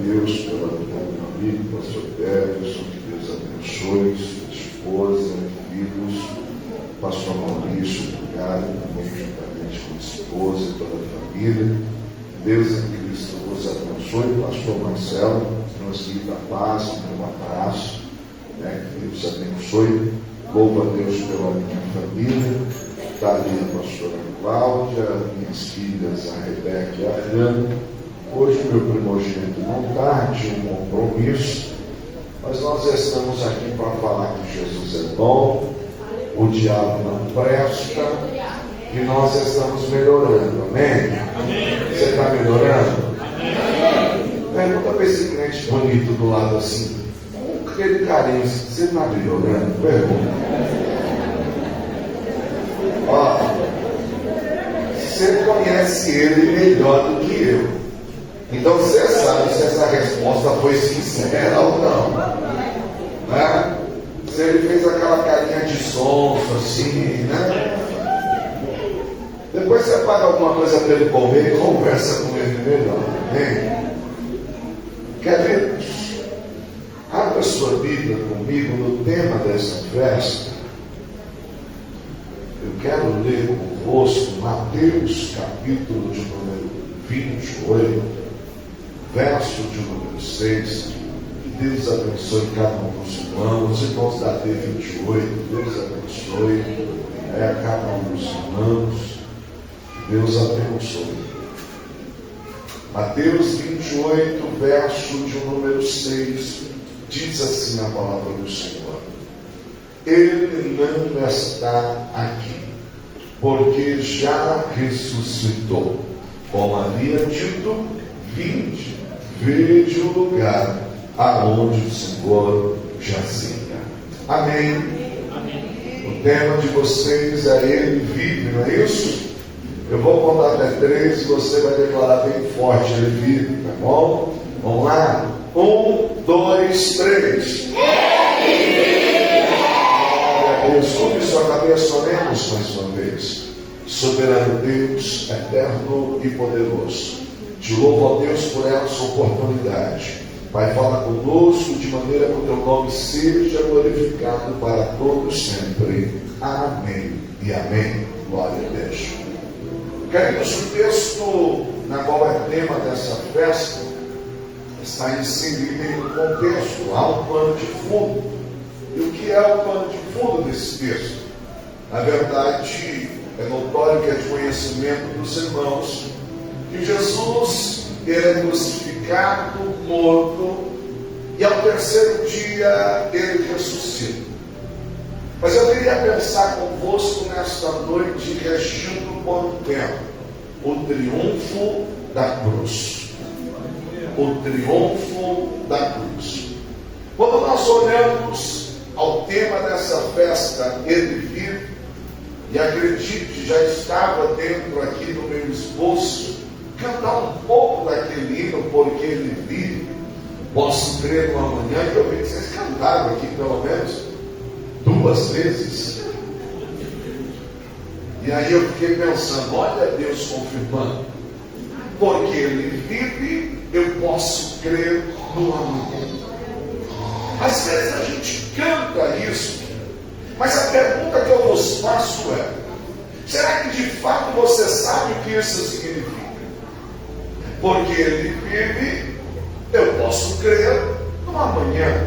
Deus pela vida do meu amigo, pastor Peterson, que Deus abençoe sua esposa, filhos, pastor Maurício, obrigado também juntamente com a esposa e toda a família. Deus em Cristo vos abençoe. Pastor Marcelo, transmita a paz, um abraço, que Deus abençoe. Louvo a Deus pela minha família. Está ali a pastora Cláudia, minhas filhas, a Rebeca e a Ana. Hoje meu primogênito não está, tinha um compromisso, mas nós estamos aqui para falar que Jesus é bom, o diabo não presta, e nós estamos melhorando, amém? Você está melhorando? Pergunta para esse crente bonito do lado assim, com aquele carinho, você está melhorando? Pergunta. Ó, você conhece ele melhor do que eu. Então você sabe se essa resposta foi sincera ou não, né? Se ele fez aquela carinha de sonso assim, né? Depois você paga alguma coisa para ele comer e conversa com ele melhor, né? Quer ver? Abra sua Bíblia comigo no tema dessa festa. Eu quero ler convosco Mateus capítulo de número 28, verso de número 6. Que Deus abençoe cada um dos irmãos da D28. Deus abençoe cada um dos irmãos. Deus abençoe. Mateus 28, verso de número 6, diz assim a palavra do Senhor: Ele não está aqui, porque já ressuscitou. Como havia dito, vinde, vede o lugar aonde o Senhor jazia. Amém. O tema de vocês é Ele vive, não é isso? Eu vou contar até 3 e você vai declarar bem forte: Ele vive, tá bom? Vamos lá? 1, 2, 3. Desculpe sua cabeça, oremos mais uma vez. Soberano Deus, eterno e poderoso, te louvo, ó Deus, por essa oportunidade. Pai, fala conosco de maneira que o teu nome seja glorificado para todos sempre. Amém e amém. Glória a Deus. Queridos, o texto na qual é tema dessa festa está inserido em um contexto, há um pano de fundo. E o que é o pano de fundo desse texto? Na verdade, é notório que é de conhecimento dos irmãos que Jesus é crucificado, morto, e ao terceiro dia ele ressuscita. Mas eu queria pensar convosco nesta noite, regindo por um tempo, o triunfo da cruz. O triunfo da cruz. Quando nós olhamos ao tema dessa festa, Ele vive, e acredite, já estava dentro aqui do meu esboço, cantar um pouco daquele hino, porque Ele vive, posso crer no amanhã. E eu vi que vocês cantaram aqui pelo menos 2 vezes. E aí eu fiquei pensando, olha Deus confirmando, porque Ele vive, eu posso crer no amanhã. Às vezes a gente canta isso, mas a pergunta que eu vos faço é: será que de fato você sabe o que isso significa? Porque Ele vive, eu posso crer no amanhã.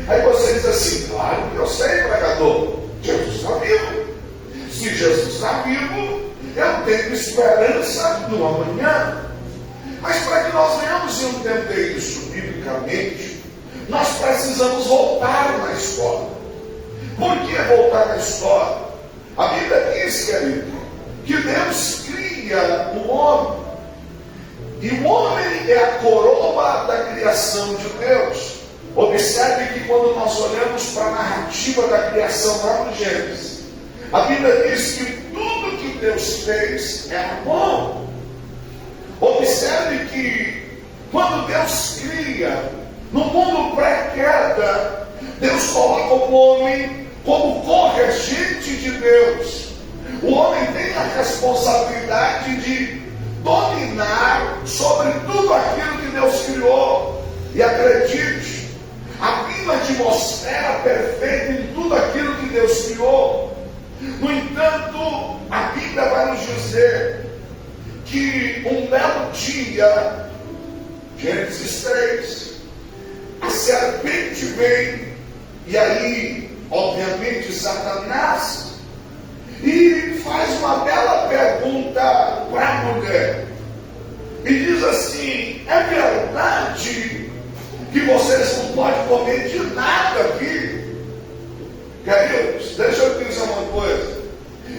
Aí você diz assim: claro que eu sei, pregador, Jesus está vivo. Se Jesus está vivo, eu tenho esperança no amanhã. Mas para que nós venhamos entender isso biblicamente, nós precisamos voltar na história. Por que voltar na história? A Bíblia diz, querido, que Deus cria o homem. E o homem é a coroa da criação de Deus. Observe que quando nós olhamos para a narrativa da criação lá no Gênesis, a Bíblia diz que tudo que Deus fez era bom. Observe que quando Deus cria, no mundo pré-queda, Deus coloca o homem como corregente de Deus. O homem tem a responsabilidade de dominar sobre tudo aquilo que Deus criou. E acredite, a Bíblia te mostra perfeita em tudo aquilo que Deus criou. No entanto, a Bíblia vai nos dizer que um belo dia, Gênesis 3, a serpente vem, e aí, obviamente, Satanás, e faz uma bela pergunta para a mulher. E diz assim: é verdade que vocês não podem comer de nada aqui? Queridos, deixa eu te dizer uma coisa.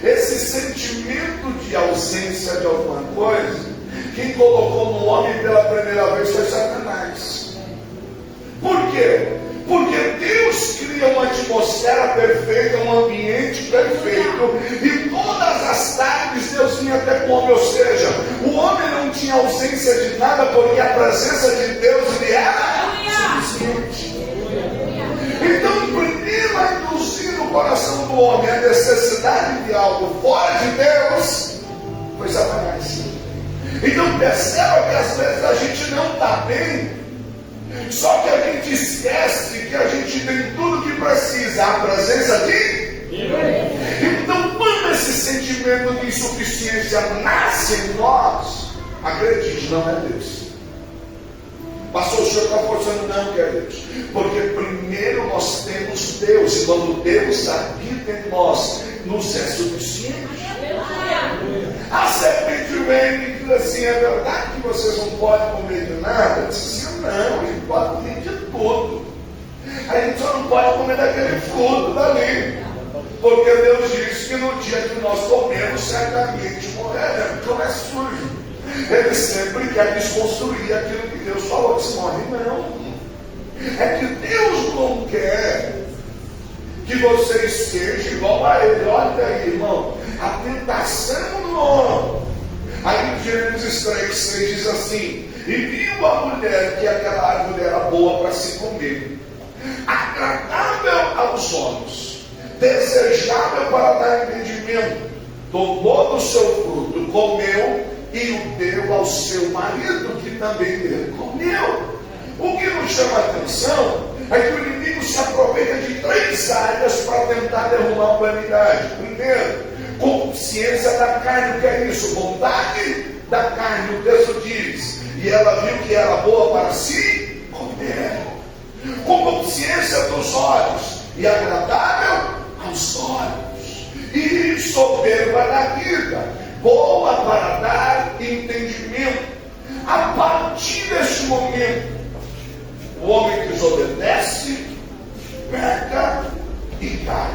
Esse sentimento de ausência de alguma coisa, quem colocou no homem pela primeira vez foi Satanás. Por quê? Porque Deus cria uma atmosfera perfeita, um ambiente perfeito, e todas as tardes Deus vinha até com o homem, ou seja, o homem não tinha ausência de nada, porque a presença de Deus lhe era suficiente. Então, primeiro a induzir no coração do homem a necessidade de algo fora de Deus, foi Satanás. Então perceba que às vezes a gente não está bem, só que a gente esquece que a gente tem tudo que precisa, a presença de Deus. Então, quando esse sentimento de insuficiência nasce em nós, acredite, não é Deus. Pastor, o senhor está forçando? Não, queridos, porque primeiro nós temos Deus, e quando Deus habita em nós, nos é suficiente. A serpente vem e diz assim: é verdade que vocês não podem comer de nada? Eu disse assim: não, a gente pode comer de tudo, a gente só não pode comer daquele fruto dali, porque Deus disse que no dia que nós comemos certamente morreremos. Então é sujo. Ele sempre quer desconstruir aquilo que Deus falou. Se morre, não. É que Deus não quer que você esteja igual a ele. Olha aí, irmão, a tentação não. Aí Gênesis 3:6 diz assim: e viu a mulher que aquela árvore era boa para se comer, agradável aos olhos, desejável para dar entendimento, tomou do seu fruto, comeu e o deu ao seu marido, que também dele comeu. O que nos chama a atenção é que o inimigo se aproveita de três áreas para tentar derrubar a humanidade. Primeiro, consciência da carne. O que é isso? Vontade da carne. O texto diz: e ela viu que era boa para se comer. Consciência dos olhos e agradável aos olhos, e soberba da vida, boa para dar entendimento. A partir deste momento, o homem desobedece, peca e cai.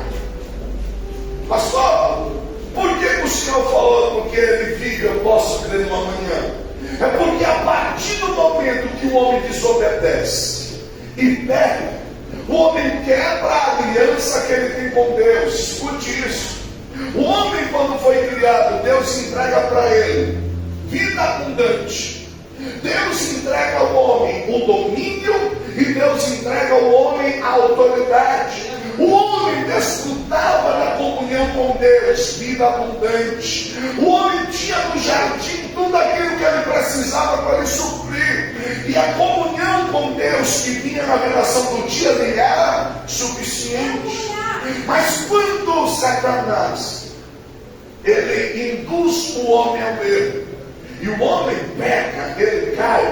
Pastor, por que o senhor falou porque ele vive, eu posso crer no amanhã? É porque a partir do momento que o homem desobedece e peca, o homem quebra a aliança que ele tem com Deus. Escute isso. O homem, quando foi criado, Deus entrega para ele vida abundante. Deus entrega ao homem o domínio e Deus entrega ao homem a autoridade. O homem desfrutava da comunhão com Deus, vida abundante. O homem tinha no jardim tudo aquilo que ele precisava para lhe suprir. E a comunhão com Deus que vinha na relação do dia lhe era suficiente. Mas quando Satanás ele induz o homem ao erro, e o homem peca, ele cai,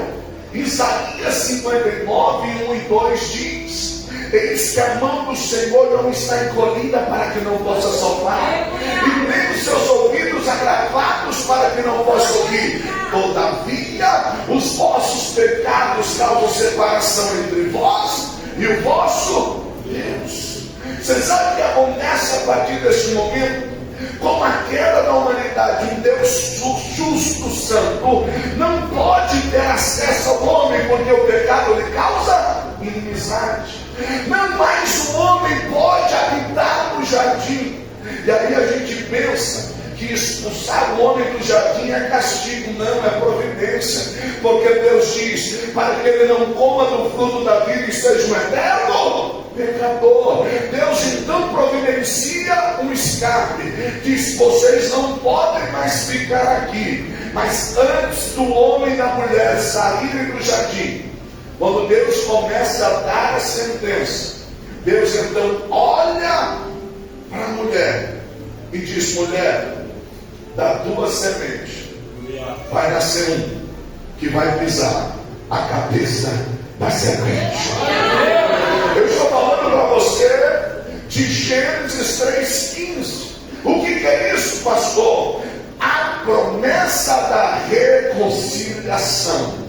Isaías 59, 1 e 2 diz: eis que a mão do Senhor não está encolhida para que não possa soprar, e nem os seus ouvidos agravados para que não possa ouvir. Todavia, os vossos pecados causam separação entre vós e o vosso Deus. Você sabe o que acontece a partir desse momento? Com a queda da humanidade, um Deus justo, santo, não pode ter acesso ao homem, porque o pecado lhe causa inimizade. Não mais o homem pode habitar no jardim. E aí a gente pensa que expulsar o homem do jardim é castigo. Não, é providência, porque Deus diz para que ele não coma do fruto da vida e seja um eterno pecador. Deus então providencia um escape, diz: vocês não podem mais ficar aqui. Mas antes do homem e da mulher saírem do jardim, Quando Deus começa a dar a sentença, Deus então olha para a mulher e diz: mulher, da tua semente vai nascer um que vai pisar a cabeça da serpente. Eu estou falando para você de Gênesis 3,15. O que é isso, pastor? A promessa da reconciliação.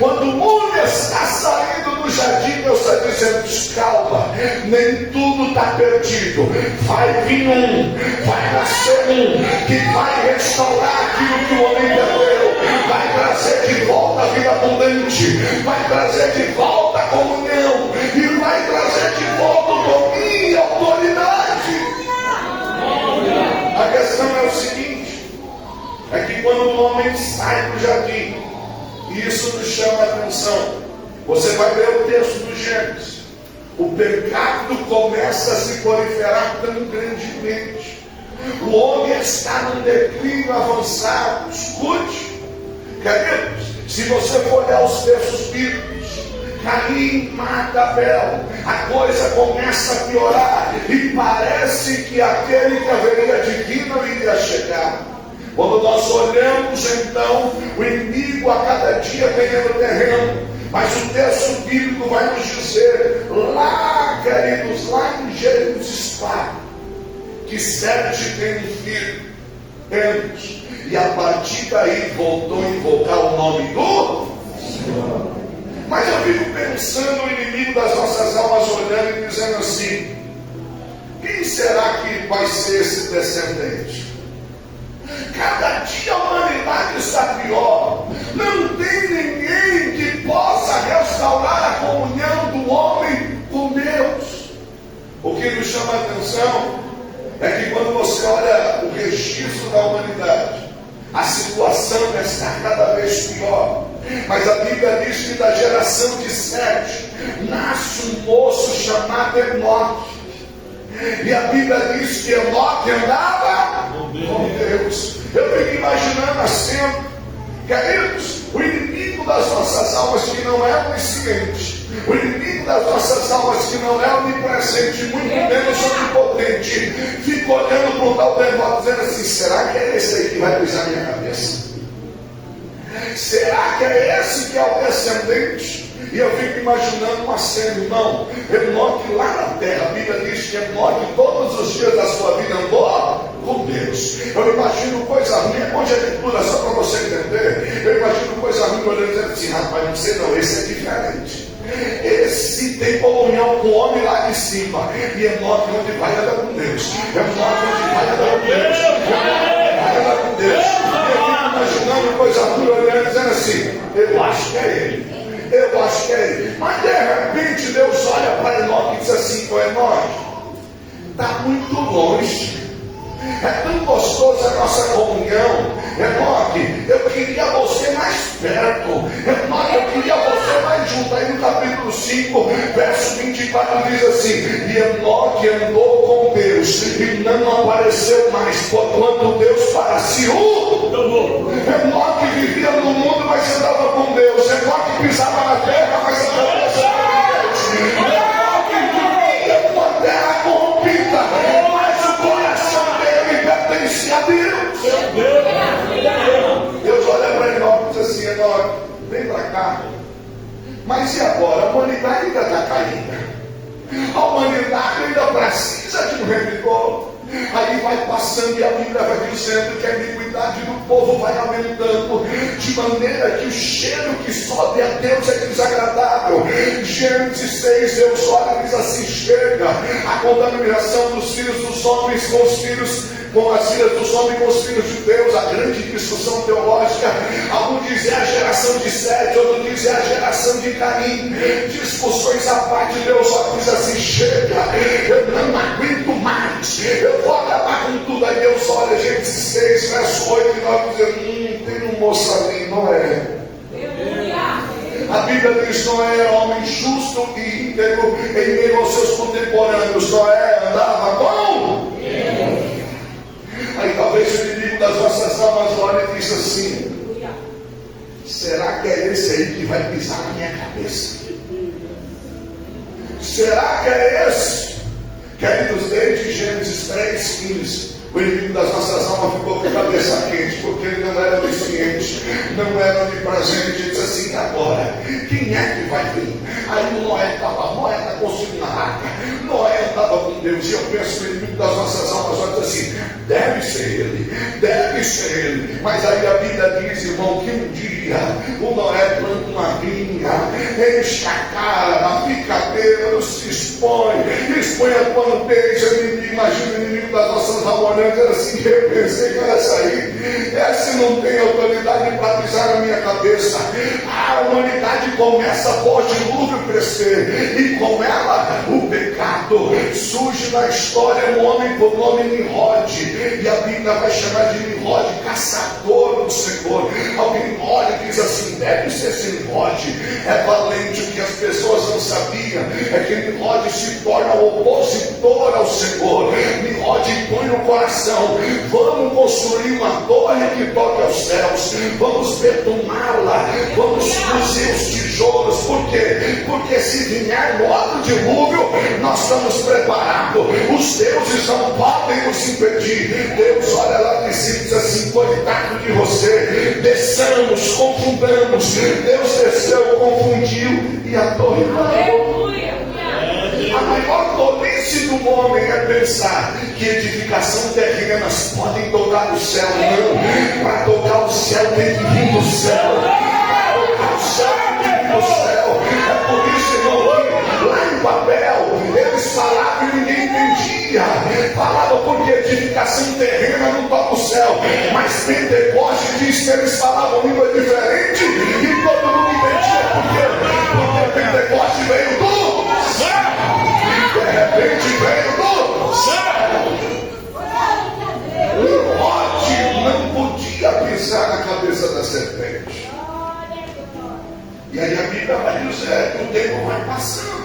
Quando o mundo está saindo do jardim, Deus está dizendo: calma, nem tudo está perdido. Vai vir um, vai nascer um que vai restaurar aquilo que o homem perdeu, vai trazer de volta a vida abundante, vai trazer de volta a comunhão e vai trazer de volta o domínio e a autoridade. A questão é o seguinte: é que quando o homem sai do jardim, e isso nos chama a atenção, você vai ler o texto do Gênesis, o pecado começa a se proliferar tão grandemente, o homem está num declínio avançado. Escute, queridos, se você for olhar os textos bíblicos, Caim mata Abel, a coisa começa a piorar, e parece que aquele que haveria de vir não iria chegar. Quando nós olhamos então, o inimigo a cada dia ganhando terreno, mas o texto bíblico vai nos dizer, lá, queridos, lá em Gênesis 4, que Sete tem um filho, Enos, e a partir daí voltou a invocar o nome do Senhor. Mas eu fico pensando, o inimigo das nossas almas olhando e dizendo assim: quem será que vai ser esse descendente? Cada dia a humanidade está pior. Não tem ninguém que possa restaurar a comunhão do homem com Deus. O que nos chama a atenção é que quando você olha o registro da humanidade, a situação está cada vez pior. Mas a Bíblia diz que da geração de Sete nasce um moço chamado Enoque. E a Bíblia diz que Enoque andava com Deus. Eu fico imaginando a cena, queridos, o inimigo das nossas almas, que não é onisciente, o inimigo das nossas almas, que não é onipresente, muito menos onipotente, fica olhando para o tal do Enoque dizendo assim: será que é esse aí que vai pisar minha cabeça? Será que é esse que é o descendente? E eu fico imaginando uma cena, irmão. Enoque lá na terra, a Bíblia diz que Enoque todos os dias da sua vida andou com Deus. Eu imagino coisa ruim, onde a leitura, só para você entender, eu imagino coisa ruim olhando e dizendo assim: rapaz, não sei não, esse é diferente. Esse tem comunhão com o homem lá de cima. E Enoque onde vai anda com Deus. Enoque onde vai anda com Deus. Enoque vai anda com Deus. Eu fico imaginando coisa ruim olhando e dizendo assim: eu acho que é ele. Eu acho que é ele. Mas de repente Deus olha para Enoque e diz assim: ô Enoque, está muito longe. É tão gostosa a nossa comunhão. Enoque, eu queria você mais perto. Enoque, eu queria você mais junto. Aí no capítulo 5, verso 24 diz assim: e Enoque andou com Deus e não apareceu mais, porquanto Deus parecia Enoque vivia no mundo, mas andava com Deus. Enoque pisava na terra, mas andava com Deus. Enoque vivia numa terra corrompida, mas o coração dele pertencia a Deus. Deus olha para Enoque e diz assim: Enoque, vem para cá. Mas e agora? A humanidade ainda está caída. A humanidade ainda precisa de um revigor. Aí vai passando e a Bíblia vai dizendo que a iniquidade do povo vai aumentando, de maneira que o cheiro que sobe a Deus é desagradável. Gênesis 6, Deus olha e diz assim: chega a contaminação dos filhos dos homens com os filhos, com as filhas dos homens com os filhos de Deus, a grande discussão teológica. Um diz é a geração de Sete, outro diz é a geração de Caim. Discussões à parte, Deus olha e diz assim: chega, eu não aguento mais, eu vou acabar com tudo. Aí Deus olha, Gênesis 6, verso 8 e 9, dizendo: tem um moço ali, Noé. A Bíblia diz: Noé era homem justo e íntegro em meio aos seus contemporâneos. Noé andava com Deus. Aí talvez o inimigo das nossas almas olhe e diz assim: será que é esse aí que vai pisar na minha cabeça? em Gênesis 3:15, o inimigo das nossas almas ficou com a cabeça quente, porque ele não era onisciente, não era onipresente. Ele disse assim: agora, quem é que vai vir? Aí Noé está construindo a arca, Noé estava com Deus, e eu penso que o inimigo das nossas almas olha assim: deve ser ele, mas aí a Bíblia diz, irmão, que um dia o Noé planta uma vinha, enche a cara, fica bêbado, se expõe a bandeja. Imagina o inimigo das nossas almas olhando assim: eu pensei que era essa aí, essa não tem autoridade para pisar na minha cabeça. A humanidade começa após o dilúvio crescer, e com ela o pecado. Surge na história um homem por nome Nimrod, e a Bíblia vai chamar de Nimrod caçador do Senhor. Alguém olha e diz assim: deve ser esse Nimrod, é valente. O que as pessoas não sabiam é que Nimrod se torna opositor ao Senhor. Nimrod põe no coração: vamos construir uma torre que toque aos céus, vamos betoná-la, vamos fazer os tijolos. Por quê? Porque se vier no outro dilúvio, nós estamos preparados. Os deuses não podem nos impedir. Deus olha lá de cima e diz assim: coitado de você, desçamos, confundamos. Deus desceu, confundiu, e a torre caiu. A maior tolice do homem é pensar que edificação terrenas podem tocar o céu. Não, para tocar o céu tem que vir do céu. Para tocar o céu tem que vir do céu. É por isso, irmão, que lá em Babel eles falavam e ninguém entendia. Falavam porque edificação terrena não toca o céu, mas Pentecoste diz que eles falavam língua diferente e todo mundo entendia. Por quê? Porque Pentecoste veio do céu. De repente veio do céu. Nimrod não podia pisar na cabeça da serpente. E aí a Bíblia vai dizer que o tempo vai passando.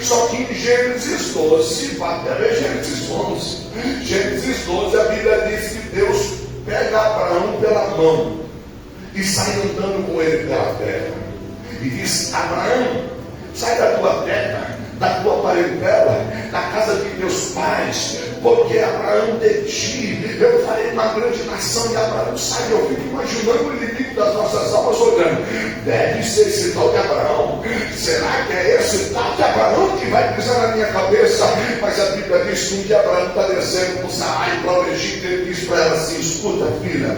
Só que em Gênesis 12, vai até Gênesis 11. Gênesis 12, a Bíblia diz que Deus pega Abraão pela mão e sai andando com ele pela terra. E diz: Abraão, sai da tua terra, da tua parentela, da casa de teus pais, porque Abraão de ti eu farei uma grande nação. E Abraão sai. Eu fico imaginando o inimigo das nossas almas olhando: deve ser esse tal de Abraão. Será que é esse tal de Abraão que vai pisar na minha cabeça? Mas a Bíblia diz que um dia Abraão está descendo com Sarai para o Egito, e ele diz para ela assim: escuta, filha,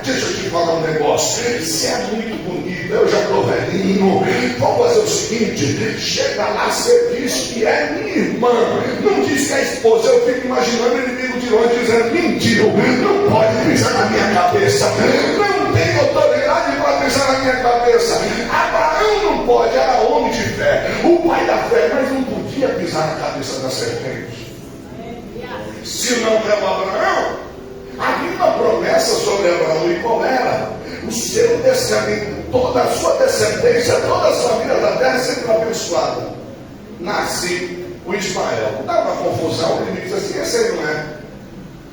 deixa eu te falar um negócio. Você é muito bonita, eu já estou velhinho. Vamos fazer o seguinte: chega lá, você diz que é minha irmã, não diz que é esposa. Eu fico imaginando o inimigo de longe dizendo: mentiu, não pode pisar na minha cabeça, não tem autoridade para pisar na minha cabeça. Abraão não pode, era homem de fé, o pai da fé, mas não podia pisar na cabeça da serpente. Se não é o Abraão, havia uma promessa sobre Abraão, e qual era? O seu descendente, toda a sua descendência, toda a família da terra sempre abençoada. Nasce o Ismael. Dá uma confusão, ele diz assim: esse aí não é.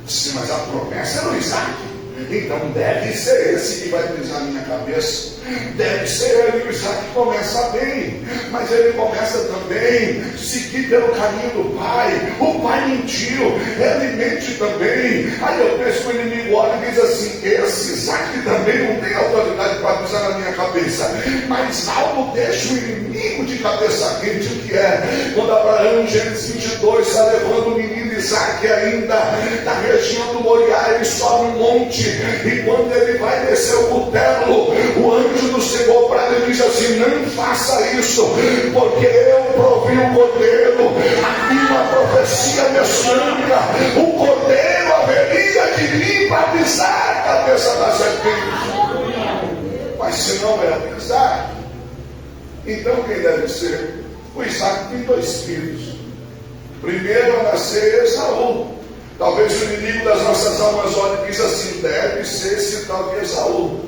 Sim, mas a promessa era o Isaac. Então deve ser esse que vai pisar na minha cabeça. Deve ser ele. O Isaac começa bem, mas ele começa também a seguir pelo caminho do pai. O pai mentiu, ele mente também. Aí eu penso que o inimigo olha e diz assim: esse Isaac também não tem autoridade para pisar na minha cabeça. Mas algo deixa o inimigo de cabeça quente. O que é? Quando Abraão, em Gênesis 22, está levando o menino Isaac ainda da região do Moriá, ele sobe um monte, e quando ele vai descer o cutelo, o anjo do Senhor para ele diz assim: não faça isso, porque eu provi o cordeiro. Aqui uma profecia messiânica: o cordeiro haveria de vir para pisar a cabeça da serpente. Mas se não é pisar, então quem deve ser? O Isaac tem 2 filhos. Primeiro a nascer Esaú. Talvez o inimigo das nossas almas olhe e diz assim: deve ser esse tal de Esaú.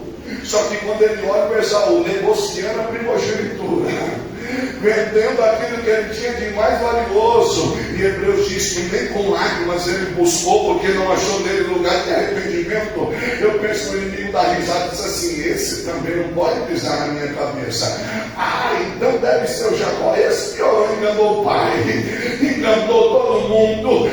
Só que quando ele olha para Esaú, negociando a primogenitura, vendendo aquilo que ele tinha de mais valioso, e Hebreus diz que nem com lágrimas ele buscou, porque não achou nele lugar de arrependimento. Eu penso que o inimigo da risada diz assim: esse também não pode pisar na minha cabeça. então deve ser o Jacó. Esse piorou, enganou o pai, enganou todo mundo,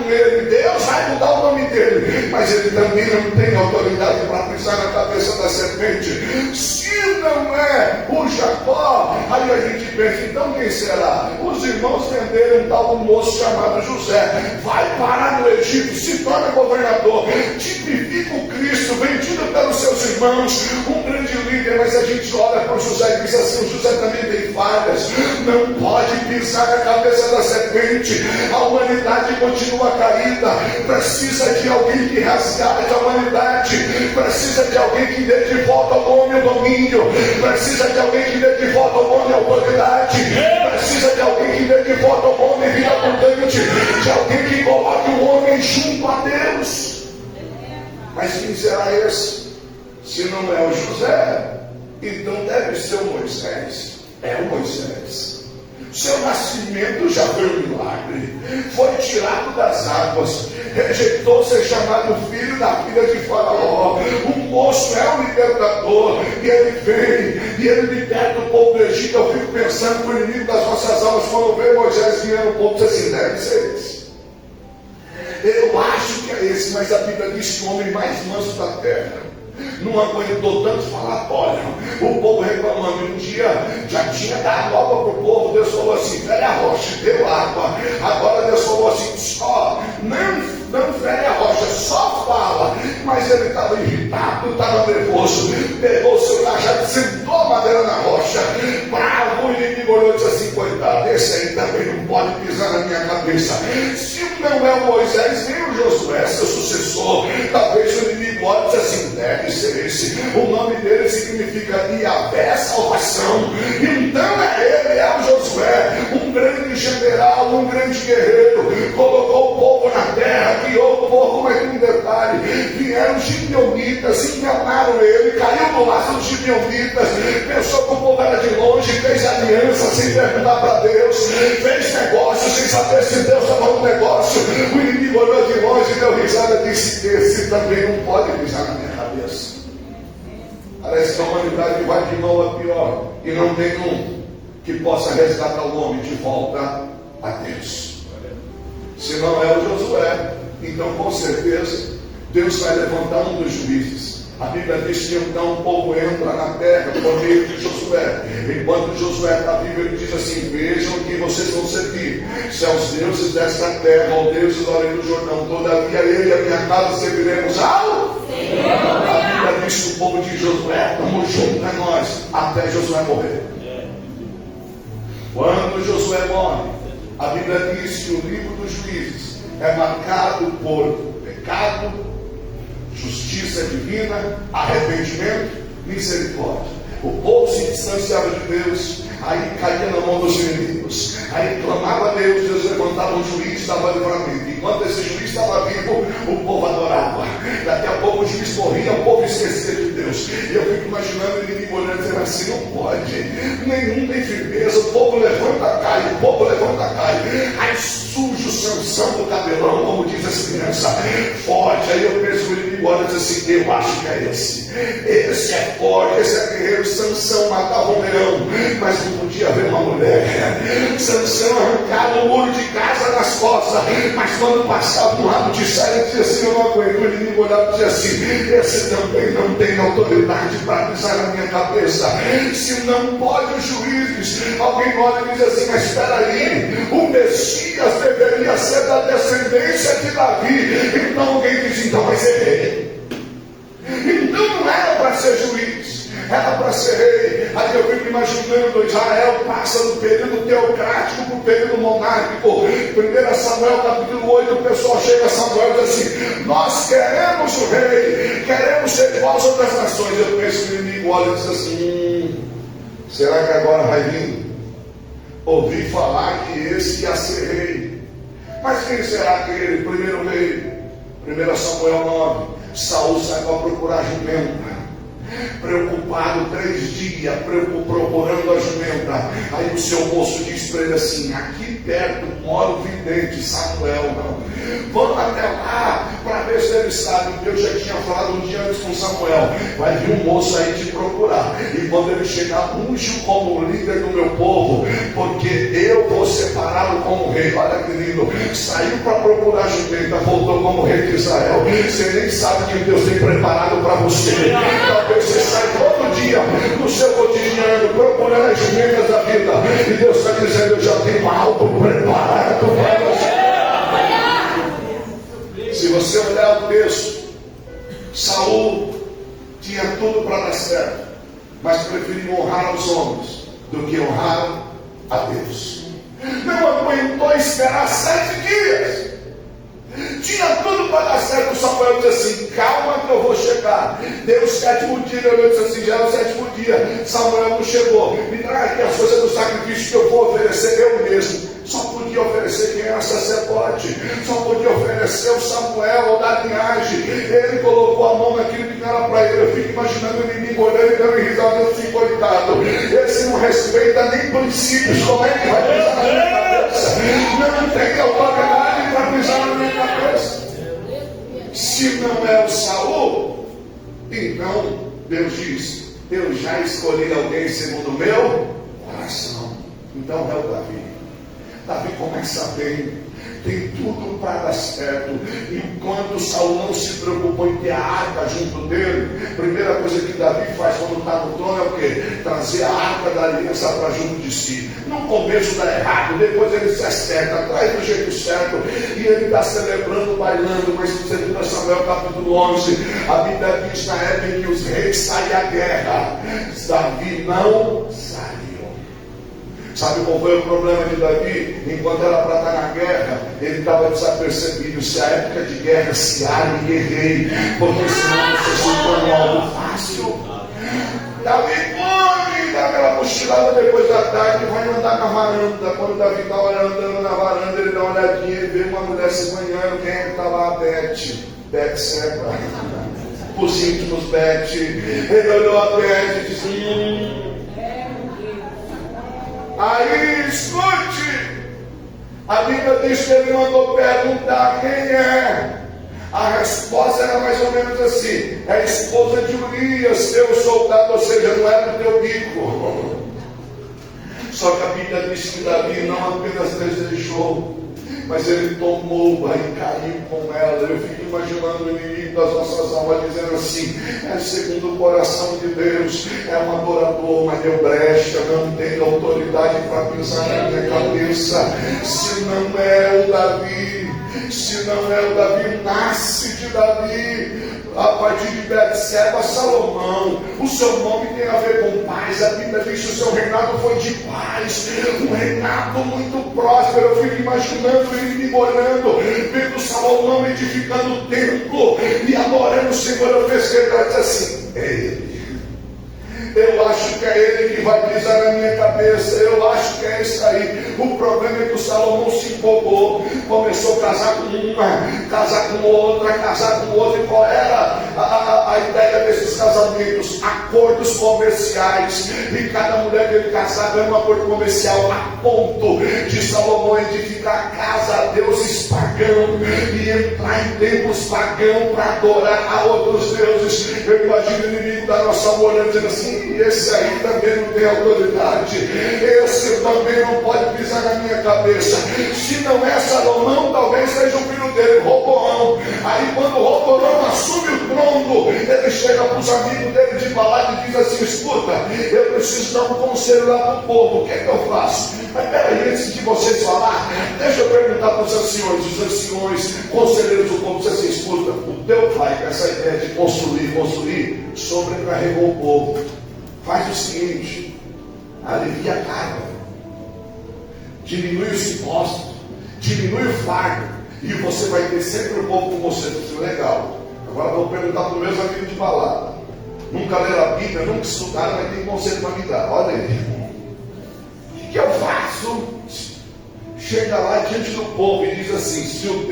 com ele, Deus vai mudar o nome dele, mas ele também não tem autoridade para pisar na cabeça da serpente. Se não é o Jacó, aí a gente pensa, então quem será? Os irmãos venderam um tal de moço chamado José, vai parar no Egito, se torna governador, tipifica o Cristo, vendido pelos seus irmãos, um grande líder. Mas a gente olha para o José e diz assim, o José também tem falhas, não pode pisar na cabeça da serpente, a humanidade continua caída, precisa de alguém que resgate a humanidade, precisa de alguém que dê de volta ao homem o domínio, precisa de alguém que dê de volta ao homem a autoridade, precisa de alguém que dê de volta ao homem vida abundante, de alguém que coloque o homem junto a Deus. Mas quem será esse? Se não é o José, então deve ser o Moisés. É o Moisés. Seu nascimento já foi um milagre, foi tirado das águas, rejeitou ser chamado filho da filha de Faraó. O moço é o libertador, e ele vem, e ele liberta o povo do Egito. Eu fico pensando que o inimigo das nossas almas, quando vê Moisés guiando o povo, diz assim, deve ser esse. Eu acho que é esse, mas a Bíblia diz que o homem mais manso da terra não aguentou tanto falatório, o povo reclamando. Um dia já tinha dado água para o povo, Deus falou assim, fere a rocha, deu água. Agora Deus falou assim, só, não fere a rocha, só fala. Mas ele estava irritado, estava nervoso, pegou o seu cajado, sentou a madeira na rocha, bravo, e inimigo olhou e disse assim, coitado, esse aí também não pode pisar na minha cabeça. Se não é o Moisés, nem o Josué, seu sucessor, talvez o inimigo olhe e diz assim, deve ser esse. O nome dele significa Yahvé, salvação. Então é ele, é o Josué, um grande general, um grande guerreiro, colocou o povo na terra, guiou o povo. Mas um detalhe, vieram os gibeonitas, enganaram ele, caiu no laço dos gibeonitas, pensou que o povo era de longe, fez aliança sem perguntar para Deus, fez negócio sem saber se Deus estava no negócio. O inimigo olhou de longe e deu risada e disse, esse também não pode pisar na minha cabeça. Parece que a humanidade vai de mal a pior, e não tem um que possa resgatar o homem de volta a Deus. Se não é o Josué, então com certeza Deus vai levantar um dos juízes. A Bíblia diz que então o povo entra na terra por meio de Josué. Enquanto Josué está vivo, ele diz assim, vejam que vocês vão servir, se aos deuses desta terra, aos deuses da além do Jordão, todavia ele e a minha casa serviremos ao Senhor. A Bíblia diz que o povo de Josué, estamos juntos a nós, até Josué morrer. Quando Josué morre, a Bíblia diz que o livro dos juízes é marcado por pecado, justiça divina, arrependimento, misericórdia. O povo se distanciava de Deus, aí caía na mão dos inimigos, aí clamava a Deus, Deus levantava um juiz, dava livramento. Enquanto esse juiz estava vivo, o povo adorava. Daqui a pouco o juiz morria, o povo esquecia de Deus. E eu fico imaginando o inimigo olhando e dizendo assim, não pode, nenhum tem firmeza, o povo levanta, cai, o povo levanta, cai. Aí surge o Sansão do cabelão, como diz as crianças, forte. Aí eu penso, o inimigo olha e diz assim, eu acho que é esse. Esse é forte, esse é guerreiro. Sansão matava um leão, mas não podia ver uma mulher. Sansão arrancava o muro de casa nas costas, mas quando passava do lado de saia, ele dizia assim, eu não aguento. O inimigo olhava e dizia assim, esse também não tem autoridade para pisar na minha cabeça. Se não pode os juízes, alguém olha e diz assim, mas espera aí, o Messias deveria ser da descendência de Davi. Então alguém diz, então mas errei. Então não era para ser juiz, era para ser rei. Aí eu fico imaginando, Israel passa do período teocrático para o período monárquico. 1 Samuel capítulo 8, o pessoal chega a Samuel e diz assim, nós queremos o rei, queremos ser igual às outras nações. Eu penso que o inimigo olha e diz assim, será que agora vai vir? Ouvi falar que esse ia ser rei. Mas quem será que ele? Primeiro rei, 1 Samuel 9, Saul sai para procurar jumenta. preocupado 3 dias, procurando a jumenta. Aí o seu moço diz para ele assim: aqui perto mora o vidente Samuel, vamos até lá para ver se ele sabe. Deus já tinha falado um dia antes com Samuel: vai vir um moço aí te procurar, e quando ele chegar, unge-o como líder do meu povo, porque eu vou separá-lo como rei. Olha que lindo, saiu para procurar a jumenta, voltou como rei de Israel. Você nem sabe que Deus tem preparado para você. Talvez você saia todo dia no seu cotidiano procurando as jumentas da vida, e Deus está dizendo: eu já tenho algo preparado para você. Se você olhar o texto, Saul tinha tudo para dar certo, mas preferiu honrar os homens do que honrar a Deus. Não aguentou esperar 7 dias. Tinha tudo para dar certo. Samuel disse assim: calma que eu vou chegar. Deu o 7º dia, ele disse assim: já é o 7º dia. Samuel não chegou. Me traga aqui as coisas do sacrifício que eu vou oferecer eu mesmo. Só podia oferecer quem era sacerdote, só podia oferecer o Samuel da linhagem. Ele colocou a mão naquilo que não era para ele. Eu fico imaginando o inimigo olhando e dando risada. Eu fico coitado, esse não respeita nem princípios. Como é que vai pisar na minha cabeça? Não tem autoridade para pisar na minha cabeça. Se não é o Saul, então Deus diz: eu já escolhi alguém segundo o meu coração. Então é o Davi. Davi começa bem, tem tudo para dar certo. Enquanto Saul não se preocupou em ter a arca junto dele, a primeira coisa que Davi faz quando está no trono é o quê? Trazer a arca da aliança para junto de si. No começo dá errado, depois ele se acerta, traz do jeito certo, e ele está celebrando, bailando. Mas se você viu em Samuel capítulo 11, a Bíblia diz: na época em que os reis saem à guerra, Davi não saiu. Sabe qual foi o problema de Davi? Enquanto era para estar na guerra, ele estava desapercebido. Se a época de guerra se arme, guerreiro, porque senão você se torna algo fácil. Davi come, dá aquela cochilada depois da tarde, vai andar na varanda. Quando Davi está andando na varanda, ele dá uma olhadinha e vê uma mulher se banhando. Quem é que está lá? Bete Seba. Os íntimos Bete. Ele olhou a Bete e disse: Aí, escute, a Bíblia diz que ele mandou perguntar quem é. A resposta era mais ou menos assim: é a esposa de Urias, teu soldado, ou seja, não é do teu bico. Só que a Bíblia diz que Davi não apenas desejou, mas ele tomou e caiu com ela. Eu fico imaginando o inimigo das nossas almas dizendo assim: é segundo o coração de Deus, é um adorador, mas deu brecha, não tem autoridade para pisar na minha cabeça. Se não é o Davi, nasce de Davi. A partir de Betseba, Salomão. O seu nome tem a ver com paz. A Bíblia diz que o seu reinado foi de paz, um reinado muito próspero. Eu fico imaginando ele me olhando, vendo Salomão edificando o templo e adorando o Senhor. Eu pensei, ele disse assim: é ele. Eu acho que é ele que vai pisar na minha cabeça. Eu acho que é isso aí. O problema é que o Salomão se empolgou, começou a casar com uma, casar com outra, casar com outra. E qual era a ideia desses casamentos? Acordos comerciais. E cada mulher que ele casava era um acordo comercial, a ponto de Salomão edificar a casa a deuses pagãos e entrar em templos pagãos para adorar a outros deuses. Eu imagino o inimigo da nossa alma olhando dizendo assim: esse aí também não tem autoridade, esse também não pode pisar na minha cabeça. Se não é Salomão, talvez seja o filho dele, Roboão. Aí quando Roboão assume o trono, ele chega para os amigos dele de balada e diz assim: escuta, eu preciso dar um conselho lá para o povo, o que é que eu faço? Mas peraí, antes de vocês falar, deixa eu perguntar para os anciões, conselheiros do povo, assim: escuta, o teu pai com essa ideia de construir, sobrecarregou o povo. Faz o seguinte: alivia a carga, diminui os impostos, diminui o fardo, e você vai ter sempre o povo com você. Isso é legal. Agora vou perguntar para os meus amigos de balada: nunca leram a Bíblia, nunca estudaram, mas tem conselho para me dar. Olha aí, o que eu faço? Chega lá diante do povo e diz assim: se o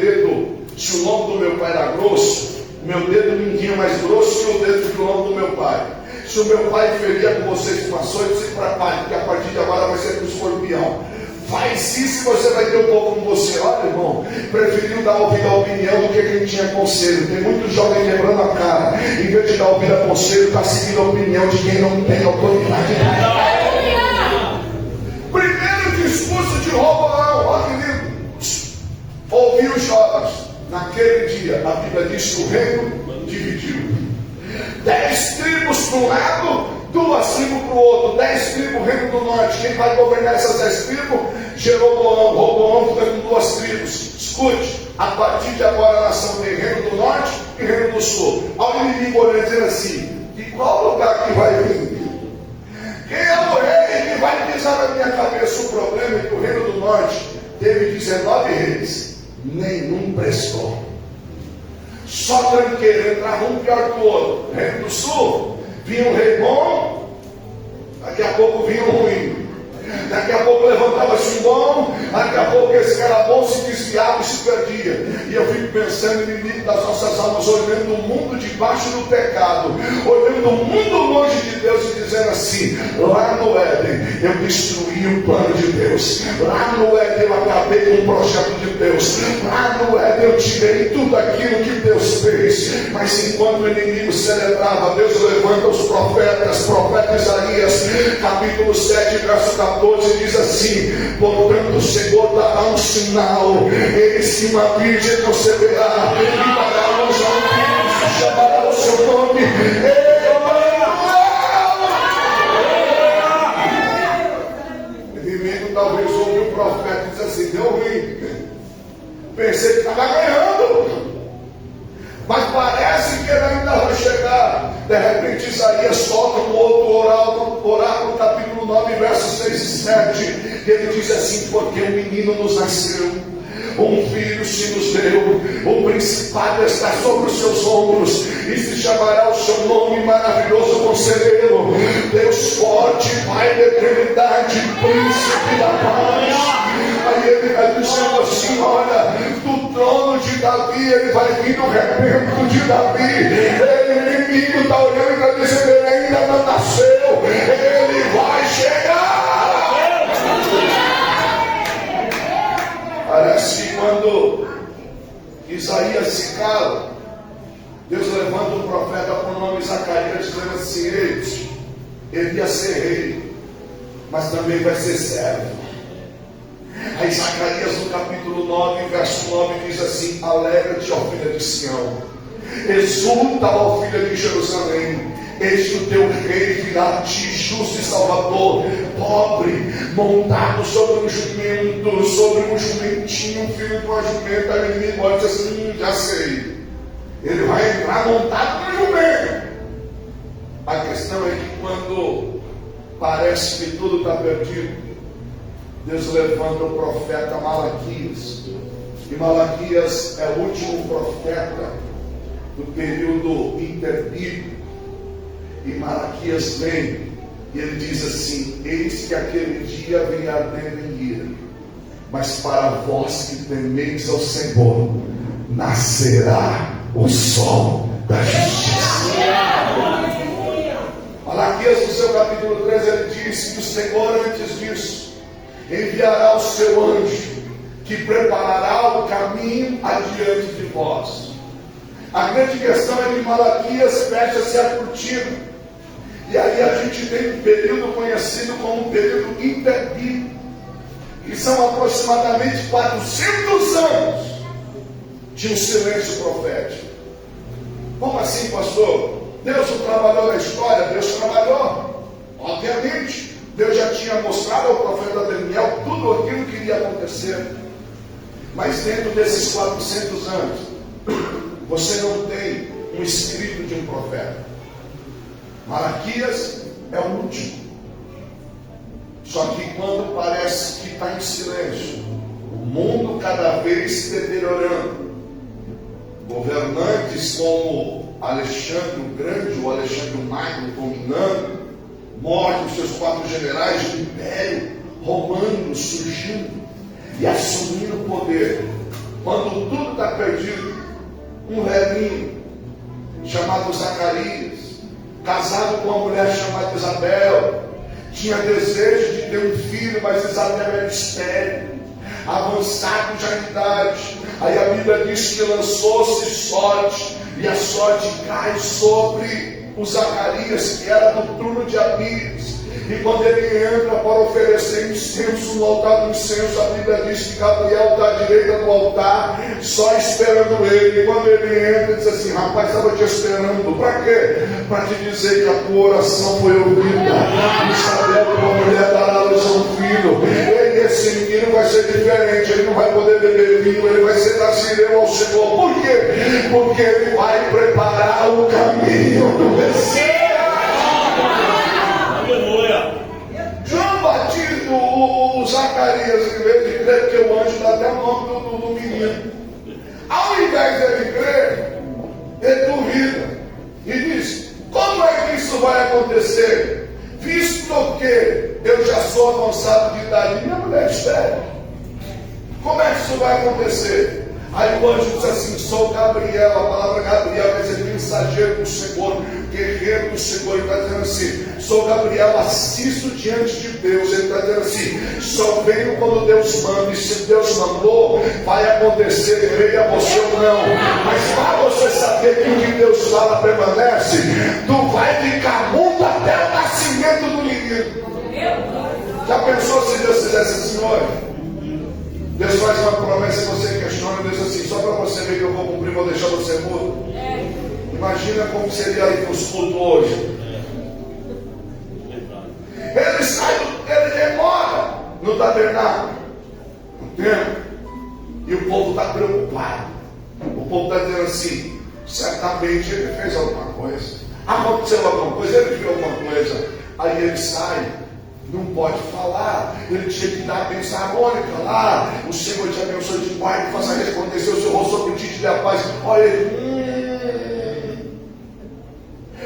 nome do meu pai era grosso, meu dedo mindinho é mais grosso que o dedo do nome do meu pai. Se o meu pai feria com vocês com açoite, se prepare, porque a partir de agora vai ser com o escorpião. Faz isso e você vai ter o povo com você. Olha, irmão, preferiu dar ouvido à opinião do que quem tinha conselho. Tem muito jovem quebrando a cara. Em vez de dar ouvido a conselho, está seguindo a opinião de quem não tem autoridade. Primeiro discurso de Roboão. Olha que lindo. Ouviu os jovens. Naquele dia, a Bíblia diz que o reino dividiu. 10 tribos para um lado, 2 tribos para o outro. 10 tribos, reino do norte. Quem vai governar essas 10 tribos? Jeroboão. Roboão fica com 2 tribos. Escute, a partir de agora a nação tem reino do norte e reino do sul. Olha o inimigo olhando dizendo assim: de qual lugar que vai vir? Quem é o rei que vai pisar na minha cabeça? O problema é que o reino do norte teve 19 reis, nenhum prestou. Só tranqueiro, entrava um pior que o outro. Reino do sul, vinha um rei bom, daqui a pouco vinha um ruim. Daqui a pouco levantava-se um bom, daqui a pouco esse cara bom se desviava e se perdia. E eu fico pensando no inimigo das nossas almas, olhando o mundo debaixo do pecado, olhando o mundo longe de Deus e dizendo assim: lá no Éden eu destruí o plano de Deus, lá no Éden eu acabei com o projeto de Deus, lá no Éden eu tirei tudo aquilo que Deus fez. Mas enquanto o inimigo celebrava, Deus levanta os profetas, profeta Isaías, capítulo 7, verso 14, diz assim: portanto o Senhor dará um sinal, ele se uma virgem conceberá e dará a luz a um filho, se chamará o seu nome Emanuel. O inimigo talvez ouve o profeta e diz assim: deu ruim, pensei que estava ganhando, mas parece que ele ainda vai chegar. De repente Isaías solta um outro oráculo, capítulo 9, versos 6 e 7. Ele diz assim: porque um menino nos nasceu, um filho se nos deu, o principado está sobre os seus ombros, e se chamará o seu nome maravilhoso conselheiro, Deus forte, Pai da eternidade, príncipe da paz. Aí ele vai dizendo assim: olha, do trono de Davi ele vai vir no rebento de Davi. O inimigo está olhando e está dizendo: ele ainda não nasceu, ele vai chegar. Parece que quando Isaías se cala, Deus levanta um profeta com o nome Zacarias, dizendo assim: ele ia ser rei, mas também vai ser servo. Aí Zacarias no capítulo 9, verso 9 diz assim: alegra-te, ó filha de Sião, exulta, ó filha de Jerusalém, eis que o teu rei virá a ti, justo e salvador, pobre, montado sobre um jumento, sobre um jumentinho, filho de uma jumenta. Aí o inimigo olha e diz assim: já sei, ele vai entrar montado no jumento. A questão é que quando parece que tudo está perdido, Deus levanta o profeta Malaquias. E Malaquias é o último profeta do período interbíblico. E Malaquias vem e ele diz assim: eis que aquele dia vem ardendo em ira, mas para vós que temeis ao Senhor, nascerá o sol da justiça. Malaquias no seu capítulo 13 ele diz que o Senhor antes disso enviará o seu anjo, que preparará o caminho adiante de vós. A grande questão é que Malaquias fecha-se a cortina, e aí a gente tem um período conhecido como um período interbíblico, que são aproximadamente 400 anos de um silêncio profético. Como assim, pastor? Deus não trabalhou na história? Deus trabalhou, obviamente. Deus já tinha mostrado ao profeta Daniel tudo aquilo que iria acontecer. Mas dentro desses 400 anos, você não tem um escrito de um profeta. Malaquias é o último. Só que quando parece que está em silêncio, o mundo cada vez se deteriorando, governantes como Alexandre o Grande ou Alexandre o Magno dominando, morre os seus 4 generais, do Império Romano surgindo e assumindo o poder. Quando tudo está perdido, um velhinho chamado Zacarias casado com uma mulher chamada Isabel, tinha desejo de ter um filho, mas Isabel era estéril, avançado já em idade. Aí a Bíblia diz que lançou-se sorte, e a sorte cai sobre o Zacarias, que era do turno de Abías. E quando ele entra para oferecer incenso no altar do incenso, a Bíblia diz que Gabriel está à direita do altar, só esperando ele. E quando ele entra, diz assim: rapaz, estava te esperando. Para quê? Para te dizer que a tua oração foi ouvida. Isabel, tua mulher, dará à luz a um filho. E esse menino vai ser diferente. Ele não vai poder beber vinho, ele vai ser nazireu ao Senhor. Por quê? Porque ele vai preparar o caminho do Messias. O Zacarias, em vez de crer, porque o anjo dá até o nome do menino, ao invés de ele crer, ele duvida e diz: como é que isso vai acontecer, visto que eu já sou avançado de idade e minha mulher estéril? Como é que isso vai acontecer? Aí o anjo diz assim: sou Gabriel. A palavra Gabriel quer dizer mensageiro do Senhor, guerreiro do Senhor. Ele está dizendo assim: sou Gabriel, assisto diante de Deus. Ele está dizendo assim: só venho quando Deus manda, e se Deus mandou, vai acontecer, creia você ou não. Mas para você saber que o que Deus fala permanece, tu vai ficar mudo até o nascimento do menino. Já pensou se Deus fizesse assim hoje? Deus faz uma promessa e você questiona, Deus assim: só para você ver que eu vou cumprir, vou deixar você mudo. Imagina como seria aí para os cultos hoje. Ele sai, ele demora no tabernáculo, no templo, e o povo está preocupado. O povo está dizendo assim: certamente ele fez alguma coisa, aconteceu alguma coisa, ele viu alguma coisa. Aí ele sai, não pode falar, ele tinha que dar a bênção harmônica lá. O Senhor te abençoe de guarda, faça resplandecer o seu rosto sobre ti, te dê a paz. Olha ele,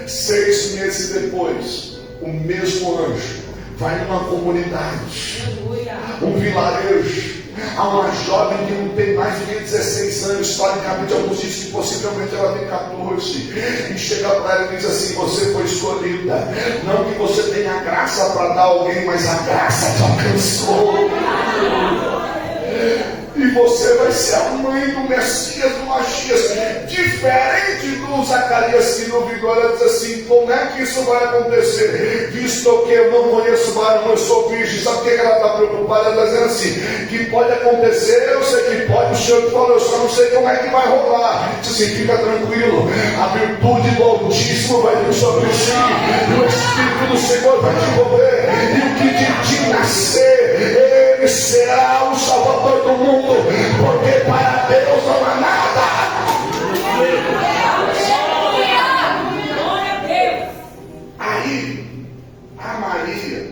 6 meses depois, o mesmo anjo vai numa comunidade, um vilarejo. Há uma jovem que não tem mais de 16 anos, historicamente alguns dizem que possivelmente ela tem 14, e chega para ela e diz assim: você foi escolhida, não que você tenha graça para dar a alguém, mas a graça te alcançou, e você vai ser a mãe do Messias, do Machias. Diferente do Zacarias que duvidou, ela diz assim: como é que isso vai acontecer, visto que eu não conheço varão, eu sou virgem? Sabe o que ela está preocupada? Ela está dizendo assim: que pode acontecer, eu sei que pode, o Senhor falou, eu só não sei como é que vai rolar. Diz assim: fica tranquilo, a virtude do Altíssimo vai vir sobre si, e o Espírito do Senhor vai te envolver, e o que de ti nascer, ele será o Salvador do mundo, porque para Deus não há nada. Aí a Maria,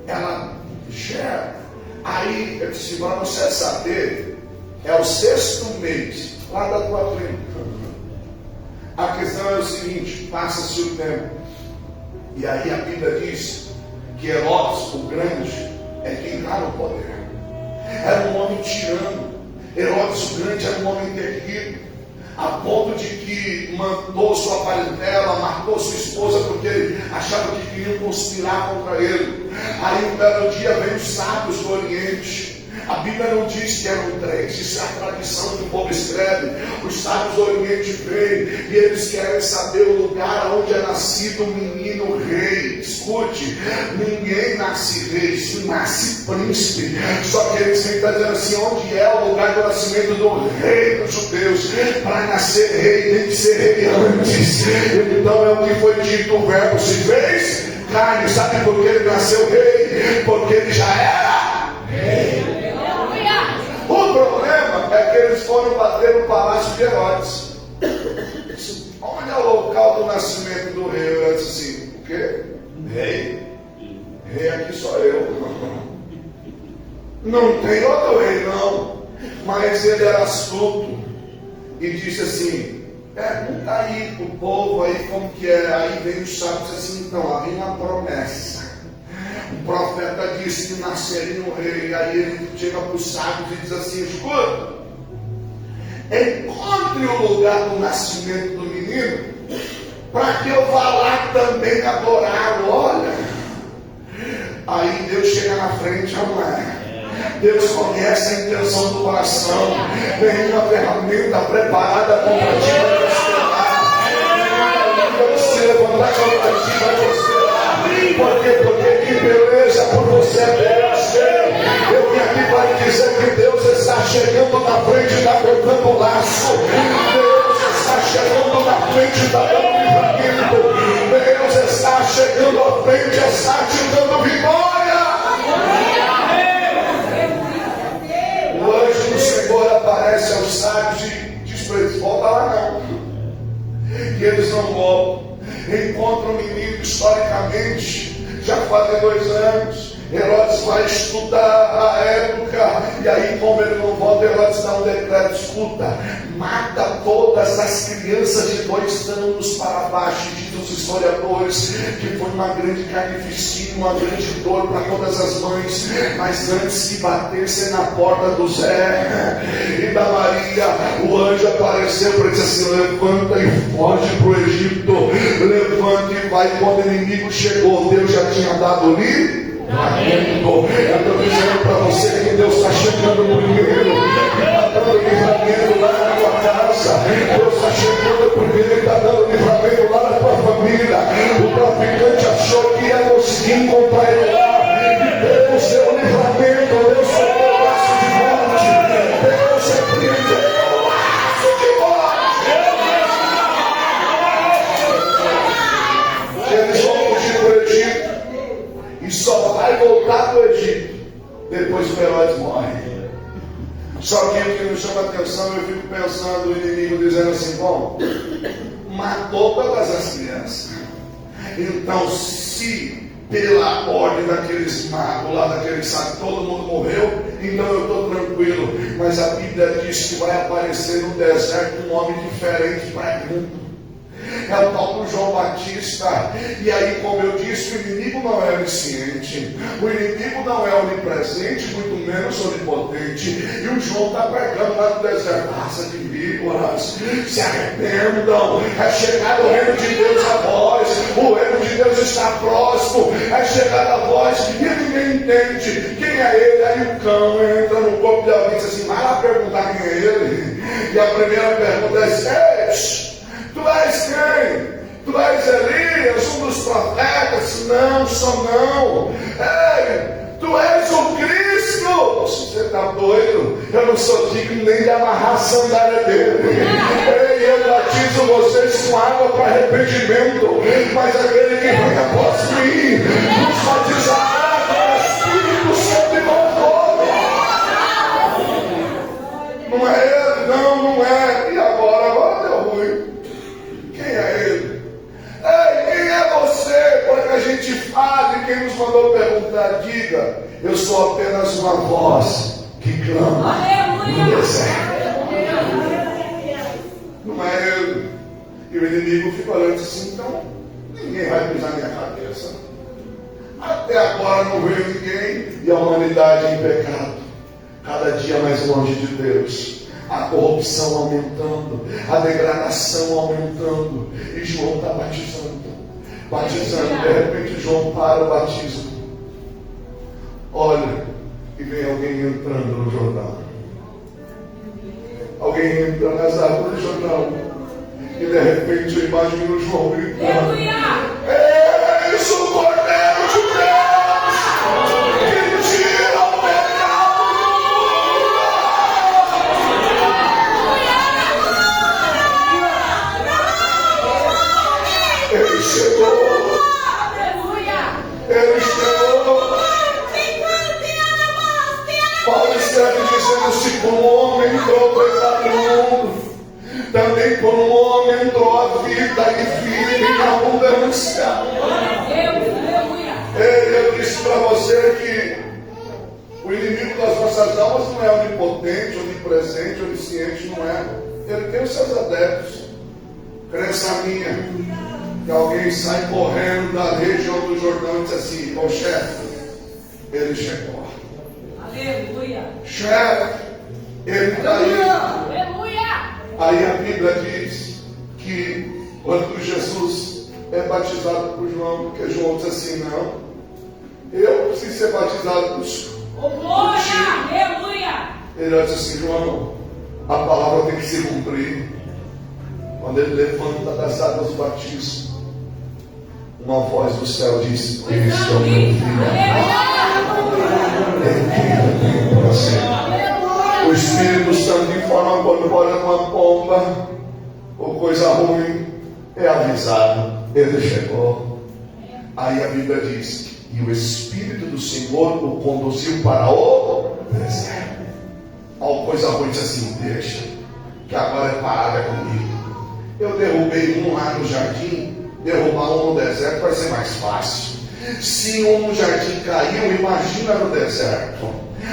ela gera. Aí eu disse: para você saber, é o 6º mês lá da tua tribo. A questão é o seguinte: passa-se o tempo, e aí a Bíblia diz que Herodes, o grande, é quem está no poder. Era um homem tirano. Herodes o grande era um homem terrível, a ponto de que matou sua parentela, matou sua esposa, porque ele achava que queriam conspirar contra ele. Aí um belo dia vem os sábios do Oriente. A Bíblia não diz que eram 3, isso é a tradição que o povo escreve. Os sábios do Oriente vêm e eles querem saber o lugar onde é nascido o menino rei. Escute, ninguém nasce rei, se nasce príncipe. Só que eles estão dizendo assim: onde é o lugar do nascimento do rei dos judeus? Para nascer rei tem que ser rei antes. Então é o que foi dito, o verbo se fez carne. Sabe por que ele nasceu rei? Porque ele já era rei. O problema é que eles foram bater no palácio de Herodes. Onde é o local do nascimento do rei? Eu disse assim: o quê? Rei? Rei aqui sou eu. Não tem outro rei não. Mas ele era astuto e disse assim: pergunta aí pro povo aí como que é. Aí vem o sábio e disse assim: então, lá vem uma promessa. O profeta disse que nasceria um rei. Aí ele chega para os sábios e diz assim: escuta, encontre o lugar do nascimento do menino, para que eu vá lá também adorá-lo. Olha, aí Deus chega na frente, amar. Deus conhece a intenção do coração. Tem uma ferramenta preparada contra ti, vai você levantar contra ti, vai prosperar. Por quê? Porque que beleza por você é Deus. Eu vim aqui para dizer que Deus está chegando na frente e está cortando o laço. Deus está chegando na frente e está dando livramento. Deus está chegando à frente e está te dando vitória. O anjo do Senhor aparece aos sábios e diz para eles: volta lá não. E eles não voltam. Encontram o menino historicamente, já fazem 2 anos. Herodes vai estudar a época, e aí, como ele não volta, Herodes dá um decreto: escuta, mata todas as crianças de 2 anos para baixo. Diz os historiadores que foi uma grande carnificina, uma grande dor para todas as mães. Mas antes que batessem na porta do Zé e da Maria, o anjo apareceu para dizer assim: levanta e foge para o Egito, levanta e vai. Quando o inimigo chegou, Deus já tinha dado livre. Eu estou dizendo para você que Deus está chegando primeiro, está dando livramento lá na tua casa. Deus está chegando primeiro e está dando livramento lá na tua família. O traficante achou que ia conseguir encontrar ele lá, e Deus deu livramento. Deus soltou o laço de morte. Deus repreendeu o laço de morte. Eles vão fugir para o Egito e só vai voltar para o Egito depois que Herodes morre. Só que o que me chama a atenção, eu fico pensando, o inimigo dizendo assim: bom, matou todas as crianças. Então, se pela ordem daqueles magos lá, daqueles sábios, todo mundo morreu, então eu estou tranquilo. Mas a Bíblia diz que vai aparecer no deserto um homem diferente, pregando. É o tal do João Batista. E aí, como eu disse, o inimigo não é onisciente, o inimigo não é onipresente, muito menos onipotente. E o João está pregando lá no deserto: raça de víboras, se arrependam, é chegado o reino de Deus a vós, o reino de Deus está próximo, é chegado a vós. E ninguém entende quem é ele. Aí o cão entra no corpo de alguém e diz assim: vai lá perguntar quem é ele. E a primeira pergunta é: ei, tu és quem? Tu és Elias, um dos profetas? Não, sou não. Ei, tu és o Cristo? Você está doido? Eu não sou digno nem de amarrar a sandália dele. Ei, eu batizo vocês com água para arrependimento, mas aquele que vem após mim nos batizará com o Espírito Santo e com fogo. Não é ele? Não, não é. E agora deu ruim. Quem é ele? Ei, quem é você? Para que a gente fale, quem nos mandou perguntar, diga: eu sou apenas uma voz que clama no deserto. Não é ele. E o inimigo fica olhando assim: então, ninguém vai pisar minha cabeça. Até agora não veio ninguém. E a humanidade em pecado, cada dia mais longe de Deus. A corrupção aumentando, a degradação aumentando, e João está batizando. De repente João para o batismo. Olha, e vem alguém entrando no Jordão. Alguém entra nas águas do Jordão, e de repente eu imagino João gritando: eis o Cordeiro de Deus, que tira o pecado. Ele chegou. Ele chegou. Paulo escreve dizendo: se por um homem entrou o pecado no mundo, também por um homem entrou a vida, e vida em abundância. Eu disse para você que o inimigo das nossas almas não é onipotente, onipresente, onisciente, não é. Ele tem os seus adeptos. Crença minha, que alguém sai correndo da região do Jordão e diz assim: ô chefe, ele chegou. Aleluia. Chefe, ele está aí. Aleluia. Aí a Bíblia diz que quando Jesus é batizado por João, porque João diz assim, não, eu preciso ser batizado por Senhor. Oh, glória! Aleluia! Ele diz assim, João, a palavra tem que se cumprir. Quando ele levanta das águas do batismo, uma voz do céu diz, este é o meu filho amado, em quem eu tenho prazer. O Espírito Santo informa quando olha uma pomba ou coisa ruim, é avisado, ele chegou. Aí a Bíblia diz, e o Espírito do Senhor o conduziu para o deserto. Ó, coisa ruim, diz assim, deixa, que agora é parada comigo. Eu derrubei um lá no jardim, derrubar um no deserto vai ser mais fácil. Se um no jardim caiu, imagina no deserto.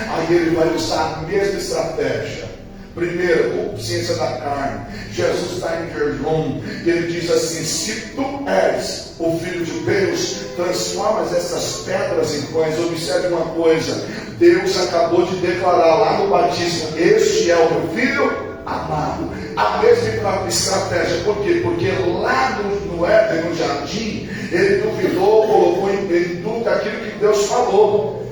Aí ele vai usar a mesma estratégia. Primeiro, consciência da carne. Jesus está em jejum e ele diz assim, se tu és o Filho de Deus, transformas essas pedras em pães. Observe uma coisa, Deus acabou de declarar lá no batismo, este é o meu Filho amado. A mesma estratégia, por quê? Porque lá no Éden, no jardim, ele duvidou, colocou em dúvida aquilo que Deus falou.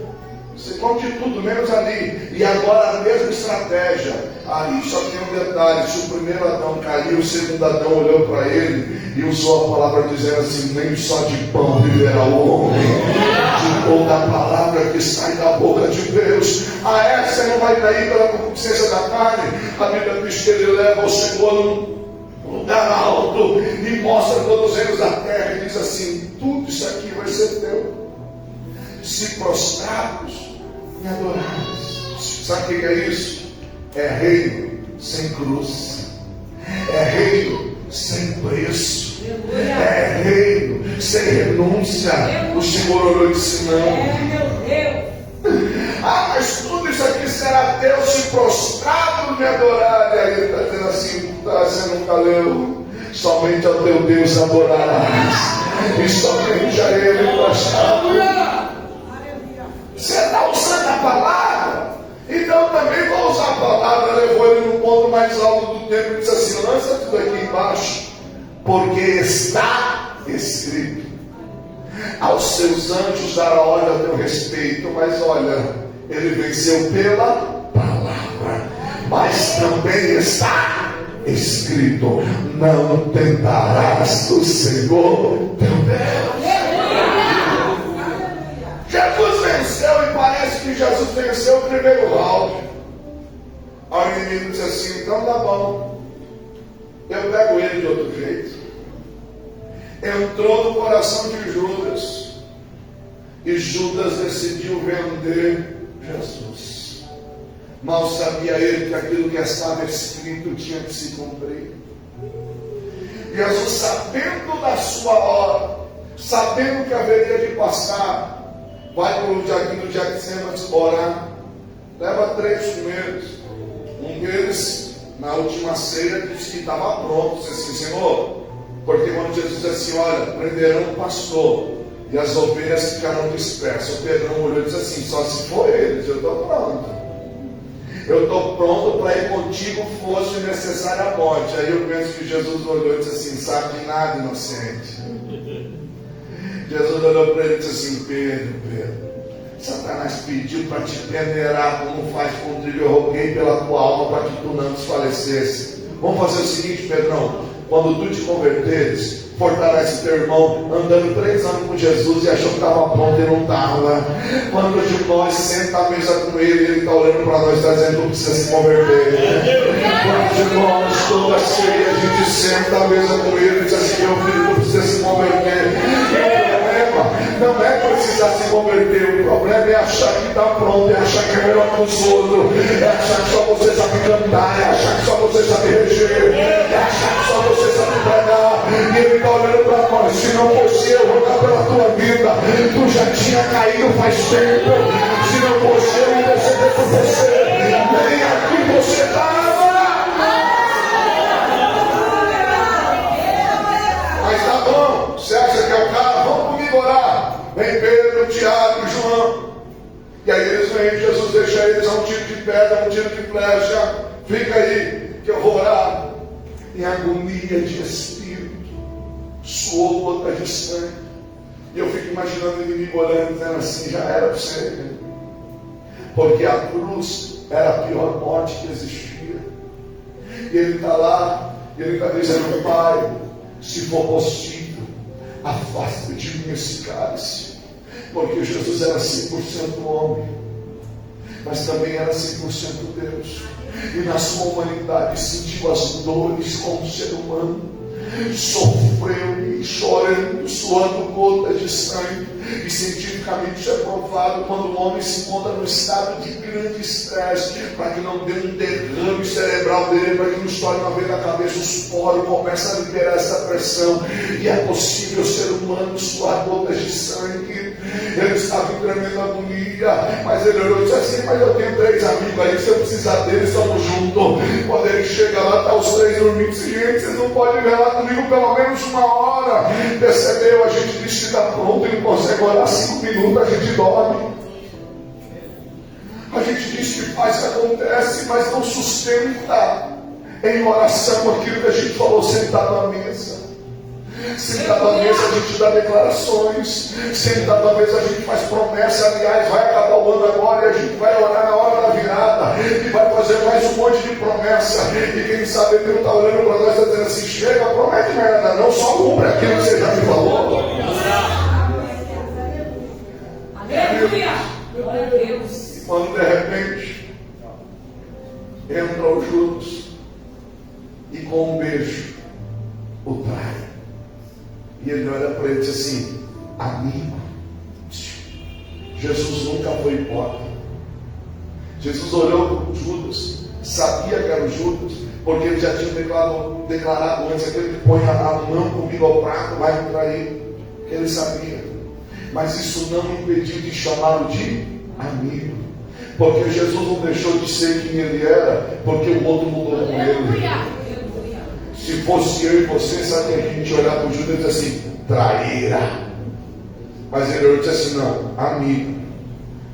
Você come de tudo, menos ali. E agora a mesma estratégia. Ali só tem um detalhe: se o primeiro Adão caiu, o segundo Adão olhou para ele e usou a palavra dizendo assim: nem só de pão viverá o homem, de toda a palavra que sai da boca de Deus. A essa não vai cair pela consciência da carne. A Bíblia diz que ele leva o Senhor num lugar alto e mostra todos os reinos da terra e diz assim: tudo isso aqui vai ser teu, se prostrados e adorados. Sabe o que é isso? É reino sem cruz, é reino sem preço, é reino sem renúncia. O Senhor orou e disse: não. Meu Deus. Ah, mas tudo isso aqui será teu se prostrado me adorar. E aí ele está dizendo assim: você nunca leu, somente ao teu Deus adorarás, e somente a Ele prostrado. Você está usando a palavra, então também vou usar a palavra. Levou ele no ponto mais alto do templo e disse assim: lança tudo aqui embaixo, porque está escrito: aos seus anjos dará ordem ao teu respeito. Mas olha, ele venceu pela palavra, mas também está escrito: não tentarás o Senhor teu Deus. Jesus venceu, e parece que Jesus venceu o primeiro round. Aí o inimigo disse assim: então tá bom, eu pego ele de outro jeito. Entrou no coração de Judas, e Judas decidiu vender Jesus. Mal sabia ele que aquilo que estava escrito tinha que se cumprir. Jesus, sabendo da sua hora, sabendo que haveria de passar, vai para o jardim do Getsêmanis orar. Leva 3 com eles. Um deles, na última ceia, disse que estava pronto. Disse assim: Senhor, porque quando Jesus disse assim: olha, prenderão o pastor e as ovelhas ficarão dispersas. O Pedrão olhou e disse assim: só se for eles, eu estou pronto. Eu estou pronto para ir contigo, fosse necessária a morte. Aí eu penso que Jesus olhou e disse assim: sabe de nada, inocente. Jesus olhou para ele e disse assim: Pedro, Satanás pediu para te peneirar como faz com o trilho. Eu roguei pela tua alma para que tu não desfalecesse. Vamos fazer o seguinte, Pedrão: quando tu te converteres, fortalece teu irmão. Andando 3 anos com Jesus e achou que estava pronto e não estava. Quando de nós senta à mesa com ele, ele está olhando para nós, está dizendo: tu precisa se converter. Quando de nós, toda ceia, a gente senta à mesa com ele e diz assim: meu filho, tu precisa se converter. Não é precisar se converter, o problema é achar que está pronto, é achar que é melhor que os outros, é achar que só você sabe cantar, é achar que só você sabe reger, é achar que só você sabe pregar. E ele está olhando para nós: se não fosse eu rogar pela tua vida, tu já tinha caído faz tempo. Se não fosse eu interceder por você, nem aqui você estava. Mas tá bom, você acha que é o cara? Vamos comigo orar. Vem Pedro, Tiago e João. E aí eles vêm, Jesus deixa eles a um tiro de pedra, um tiro de flecha. Fica aí que eu vou orar. Em agonia de espírito, suou gotas de sangue. E eu fico imaginando o inimigo olhando, dizendo assim: já era para você, né? Porque a cruz era a pior morte que existia. E ele está lá, e ele está dizendo: Pai, se for possível, afasta de mim esse cálice. Porque Jesus era 100% homem, mas também era 100% Deus. E na sua humanidade sentiu as dores como ser humano. Sofreu e chorando, suando gotas de sangue. E cientificamente isso é provado quando o homem se encontra no estado de grande estresse, para que não dê um derrame cerebral dele, para que não estoure uma vez na cabeça, os poros começam a liberar essa pressão. E é possível o ser humano suar gotas de sangue. Ele estava em tremenda agonia, mas ele olhou e disse assim: mas eu tenho 3 amigos aí, se eu precisar deles, estamos juntos. Quando ele chega lá, está os 3 dormindo. Disse: gente, vocês não podem ver lá comigo pelo menos 1 hora. Percebeu? A gente diz que está pronto e não consegue orar 5 minutos, a gente dorme. A gente diz que faz o que acontece, mas não sustenta em oração aquilo que a gente falou sentado à mesa. Sentado à mesa a gente dá declarações, sentado à mesa a gente faz promessa. Aliás, vai acabar o ano agora e a gente vai orar na hora da virada e vai fazer mais um monte de promessa. E quem sabe Deus está olhando para nós e está dizendo assim: chega, promete merda não, só cumpre aquilo que você já me falou. Aleluia! Glória a Deus. E quando de repente entra o Judas e com um beijo o trai. E ele olha para ele e diz assim: amigo. Jesus nunca foi hipócrita. Jesus olhou para o Judas, sabia que era o Judas, porque ele já tinha declarado antes: aquele que põe a mão comigo ao prato vai me trair. Ele sabia. Mas isso não impediu de chamá-lo de amigo. Porque Jesus não deixou de ser quem ele era, porque o outro mudou com ele. Se fosse eu e você, sabe que a gente olhar para o Judas e dizer assim: traíra. Mas ele olhou e disse assim: não, amigo.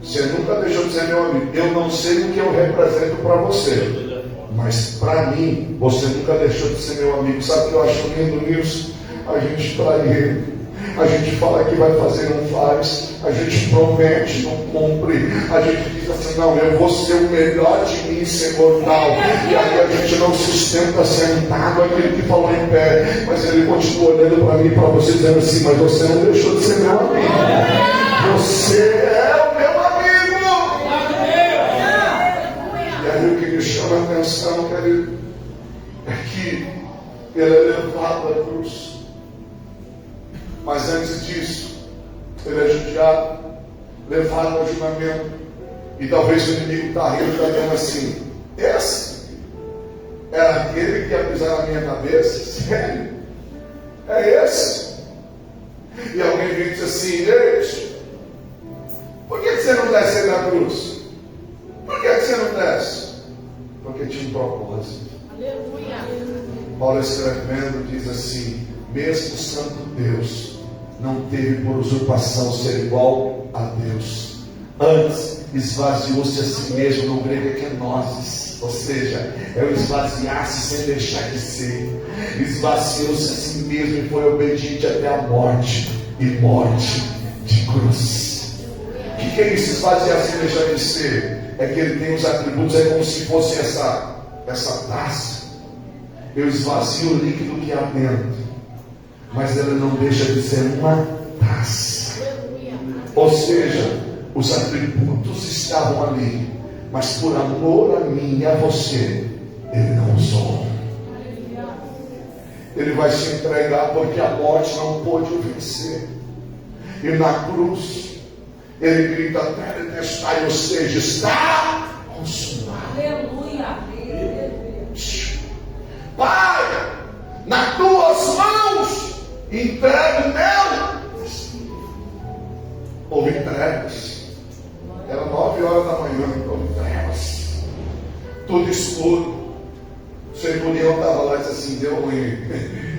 Você nunca deixou de ser meu amigo. Eu não sei o que eu represento para você, mas para mim, você nunca deixou de ser meu amigo. Sabe o que eu acho lindo nisso? A gente trai ele. A gente fala que vai fazer, não faz. A gente promete, não cumpre. A gente diz assim: não, eu vou ser o melhor de mim, Senhor, tal. E aí a gente não sustenta sentado aquele que falou em pé. Mas ele continua olhando para mim e para você, dizendo assim: mas você não deixou de ser meu amigo. Você é o meu amigo. E aí o que me chama a atenção, querido, é que ele é levado à cruz. Mas antes disso, ele é judiado, levado ao julgamento. E talvez o inimigo está rindo, está dizendo assim: esse era aquele que ia pisar na minha cabeça? Sério? É esse? E alguém vem e diz assim: ei, por que você não desce ele na cruz? Por que você não desce? Porque tinha um propósito. Aleluia. Paulo escrevendo diz assim: mesmo santo Deus não teve por usurpação ser igual a Deus, antes esvaziou-se a si mesmo. No grego é kenosis, ou seja, é o esvaziar-se sem deixar de ser. Esvaziou-se a si mesmo e foi obediente até a morte, e morte de cruz. O que é isso, esvaziar sem deixar de ser? É que ele tem os atributos, é como se fosse essa taça. Eu esvazio o líquido que há dentro, mas ela não deixa de ser uma taça. Ou seja, os atributos estavam ali, mas por amor a mim e a você, ele não usou. Ele vai se entregar porque a morte não pôde o vencer. E na cruz, ele grita até detestar, ou seja, está consumado. Aleluia. Pai, nas tuas mãos, entregue meu. Houve entregas. Era 9 horas da manhã, houve entregas. Tudo escuro. O cerimonial estava lá e disse assim: deu ruim.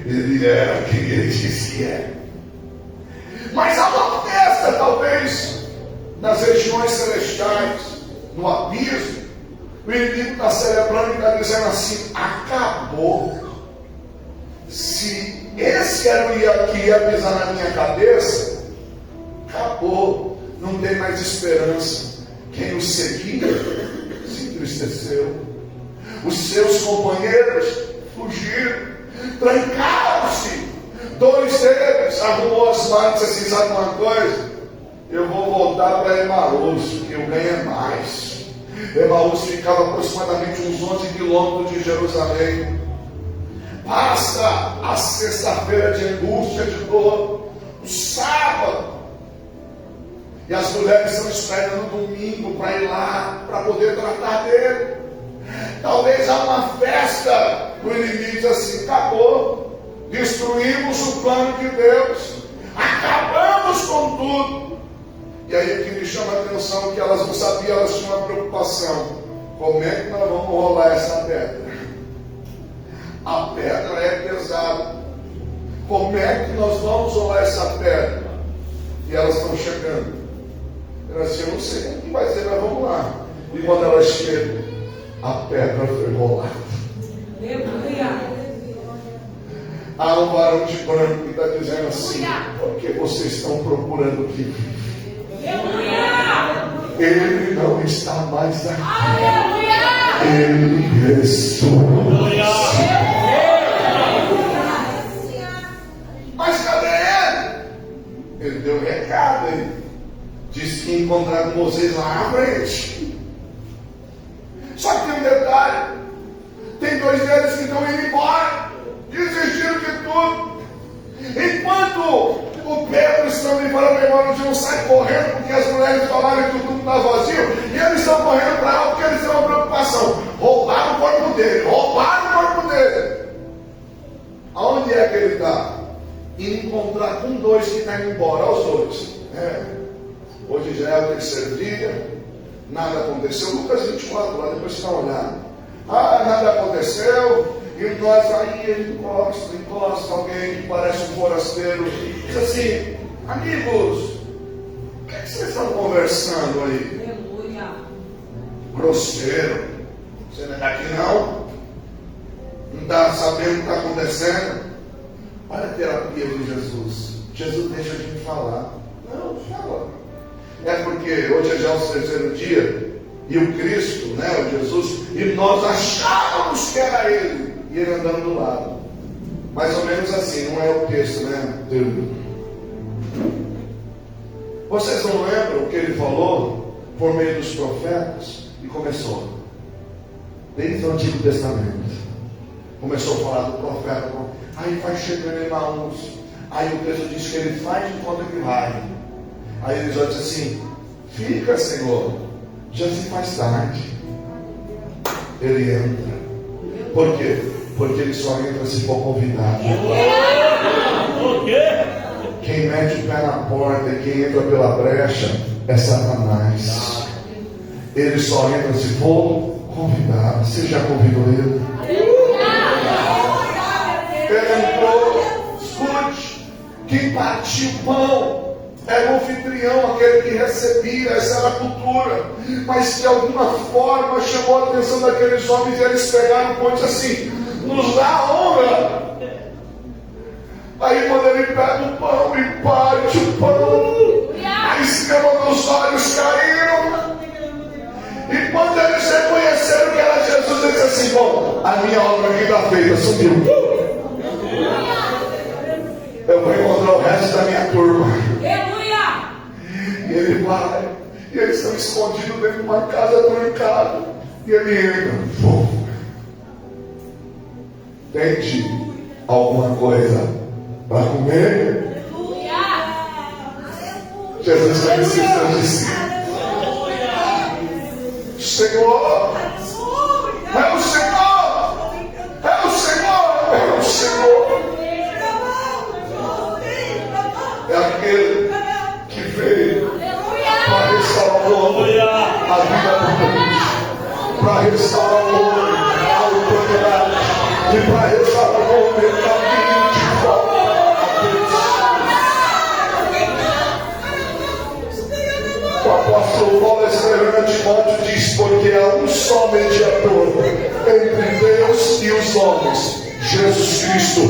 Ele era quem ele disse que é. Mas há uma festa, talvez, nas regiões celestiais, no abismo. O inimigo está celebrando e está dizendo assim: acabou. Se esse era o que ia pisar na minha cabeça, acabou, não tem mais esperança. Quem o seguia se entristeceu. Os seus companheiros fugiram, trancaram-se. 2 deles arrumou as mãos e disse assim: sabe uma coisa? Eu vou voltar para Emaús, que eu ganho mais. Emaús ficava aproximadamente uns 11 quilômetros de Jerusalém. Passa a sexta-feira de angústia, de dor, o sábado, e as mulheres estão esperando o domingo para ir lá, para poder tratar dele. Talvez há uma festa, o inimigo diz assim: acabou, destruímos o plano de Deus, acabamos com tudo. E aí o que me chama a atenção é que elas não sabiam, elas tinham uma preocupação: como é que nós vamos rolar essa pedra? A pedra é pesada. Como é que nós vamos rolar essa pedra? E elas estão chegando. Elas dizem: eu não sei o que vai ser, mas vamos lá. E quando elas chegam, a pedra foi rolada. Há um varão de branco que está dizendo assim: por que vocês estão procurando o que vive? Ele não está mais aqui. Ele ressuscitou. Mas cadê ele? Ele deu um recado aí. Disse que ia encontrar com vocês lá à frente. Só que tem um detalhe: tem 2 deles que estão indo embora, desistiram de tudo. Enquanto o Pedro estão indo embora para Emaús, não sai correndo porque as mulheres falaram que o túmulo está vazio, e eles estão correndo para lá porque eles têm uma preocupação: roubaram o corpo dele, roubaram o corpo dele. Aonde é que ele está? Encontrar com 2 que estão indo embora, aos 2. Hoje já é o 3º dia, nada aconteceu. Lucas 24, lá depois está olhando. Nada aconteceu. E nós aí, ele encosta alguém que parece um forasteiro. Diz assim: amigos, o que vocês estão conversando aí? Aleluia. Grosseiro. Você não é daqui não? Não está sabendo o que está acontecendo? Olha a terapia de Jesus. Jesus deixa a gente falar. Não, fala. É porque hoje é já o 3º dia, e o Cristo, o Jesus, e nós achávamos que era ele, e ele andando do lado. Mais ou menos assim, não é o texto, Vocês não lembram o que ele falou por meio dos profetas? E começou, desde o Antigo Testamento, começou a falar do profeta. Aí vai chegando em Emaús, aí o texto diz que ele faz de conta que vai. Aí ele já disse assim: fica, Senhor, já se faz tarde. Ele entra. Por quê? Porque ele só entra se for convidado. Quem mete o pé na porta e quem entra pela brecha é Satanás. Ele só entra se for convidado. Você já convidou ele? Ele entrou. Escute, quem partiu o pão era o anfitrião, aquele que recebia, essa era a cultura. Mas de alguma forma chamou a atenção daqueles homens, e eles pegaram o pão e disseram assim: nos dá honra. Aí quando ele pega o pão e parte o pão, a escama dos olhos caíram. E quando eles reconheceram que era Jesus, eles disseram assim: bom, a minha obra aqui está feita, subiu. Eu vou encontrar o resto da minha turma. E ele vai, e eles estão escondidos dentro de uma casa trancada. E ele entra. Tente alguma coisa para comer. Jesus está precisando de si. Senhor, é o Senhor, é o Senhor, é o Senhor. É aquele que veio para restaurar o homem a vida abundante, para restaurar o homem a autoridade, e para restaurar o homem o caminho de volta a Deus. O apóstolo Paulo, escrevendo a Timóteo, diz: porque há um só mediador entre Deus e os homens, Jesus Cristo,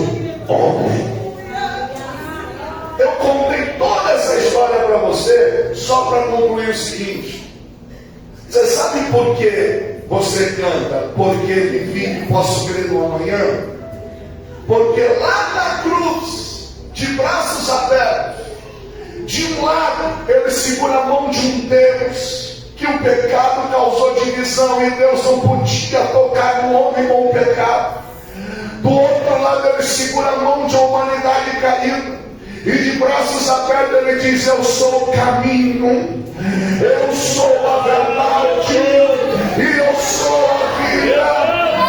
homem. Eu contei toda essa história para você só para concluir o seguinte: você sabe por que você canta? Porque vivi e posso crer no amanhã? Porque lá na cruz, de braços abertos, de um lado ele segura a mão de um Deus que o pecado causou divisão e Deus não podia tocar no homem com o pecado. Do outro lado ele segura a mão de uma humanidade caída e de braços abertos ele diz: eu sou o caminho, eu sou a verdade e eu sou a vida.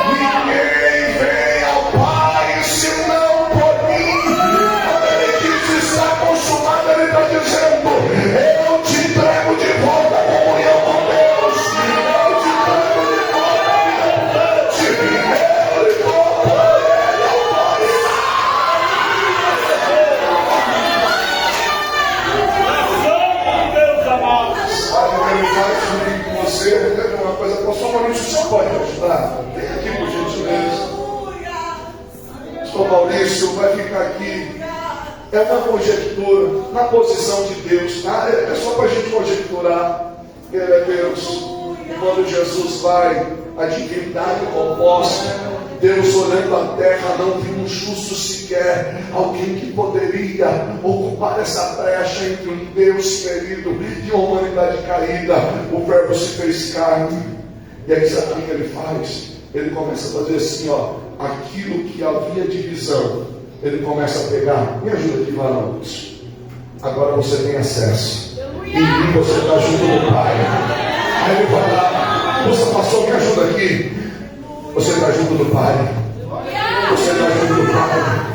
Ninguém vem ao Pai senão por mim. Quando ele diz está consumado, ele está dizendo: eu te entrego de volta a comunhão com Deus, eu te entrego de volta a minha mente, eu lhe dou poder e autoridade. Sabe o que ele faz comigo com você? Eu quero uma coisa, pastor Maurício, o senhor pode me ajudar? Vem aqui por gentileza. Pastor Maurício vai ficar aqui. É uma conjectura na posição de Deus, tá? É só para a gente conjecturar. Ele é Deus. E quando Jesus vai, a divindade composta, Deus olhando a terra, não viu um justo sequer, alguém que poderia ocupar essa brecha entre um Deus querido e uma humanidade caída. O Verbo se fez carne. E aí sabe o que ele faz? Ele começa a fazer assim, ó, aquilo que havia divisão, ele começa a pegar. Me ajuda aqui, varões. Agora você tem acesso. Em mim você está junto do Pai. Aí ele vai lá, você passou, me ajuda aqui. Você está junto do Pai. Você está junto do Pai.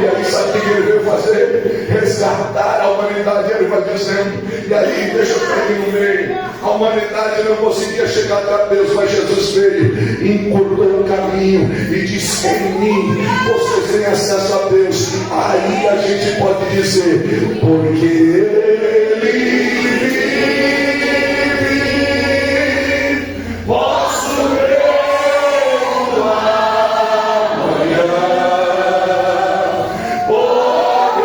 E aí sabe o que ele veio fazer? Resgatar a humanidade. Ele vai dizendo, e aí deixa eu ficar aqui no meio. A humanidade não conseguia chegar até Deus, mas Jesus veio, encurtou o caminho e disse: em mim vocês têm acesso a Deus. Aí a gente pode dizer: porque Ele vive, posso ver o amanhã. Porque Ele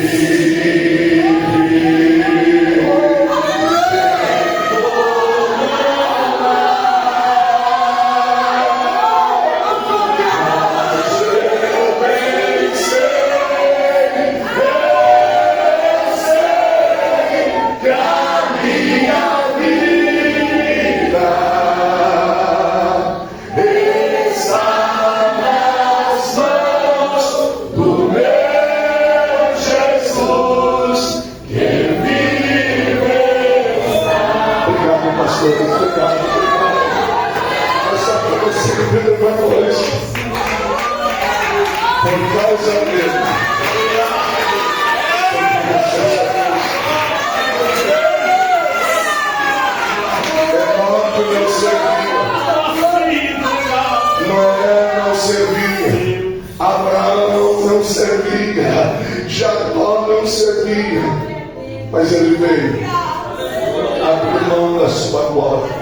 vive. Por causa dele, Enoque não servia, Noé não servia, Abraão não servia, Jacó não servia, mas ele veio abrir mão da sua glória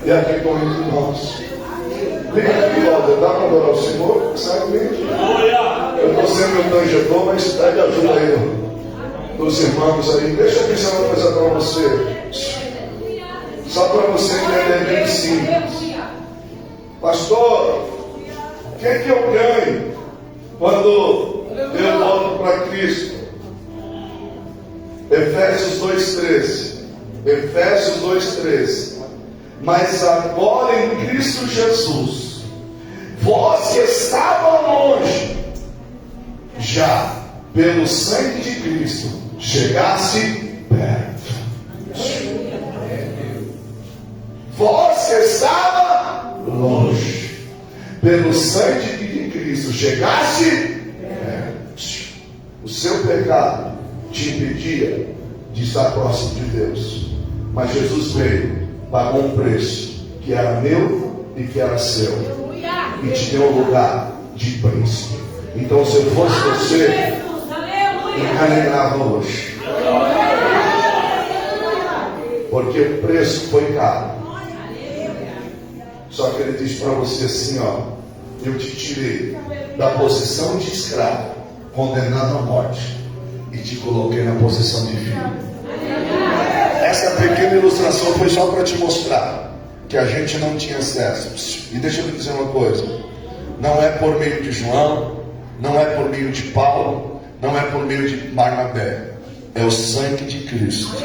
e habitou entre nós. Vem aqui, olha, dá para adorar o Senhor, sabe? Eu estou sendo um tangedor, mas pede ajuda aí dos irmãos aí. Deixa eu dizer uma coisa para você, só para você entender bem simples. Pastor, o que é que eu ganho quando eu volto para Cristo? Efésios 2,13. Efésios 2,13. Mas agora em Cristo Jesus, vós que estavam longe, já pelo sangue de Cristo chegasse perto. Vós que estava longe, pelo sangue de Cristo chegasse perto. O seu pecado te impedia de estar próximo de Deus, mas Jesus veio, pagou um preço que era meu e que era seu, e te deu um lugar de príncipe. Então, se eu fosse você, encarregava hoje, porque o preço foi caro. Só que ele diz para você assim, ó: eu te tirei da posição de escravo, condenado à morte, e te coloquei na posição de filho. Essa pequena ilustração foi só para te mostrar que a gente não tinha acesso. E deixa eu te dizer uma coisa: não é por meio de João, não é por meio de Paulo, não é por meio de Barnabé, é o sangue de Cristo.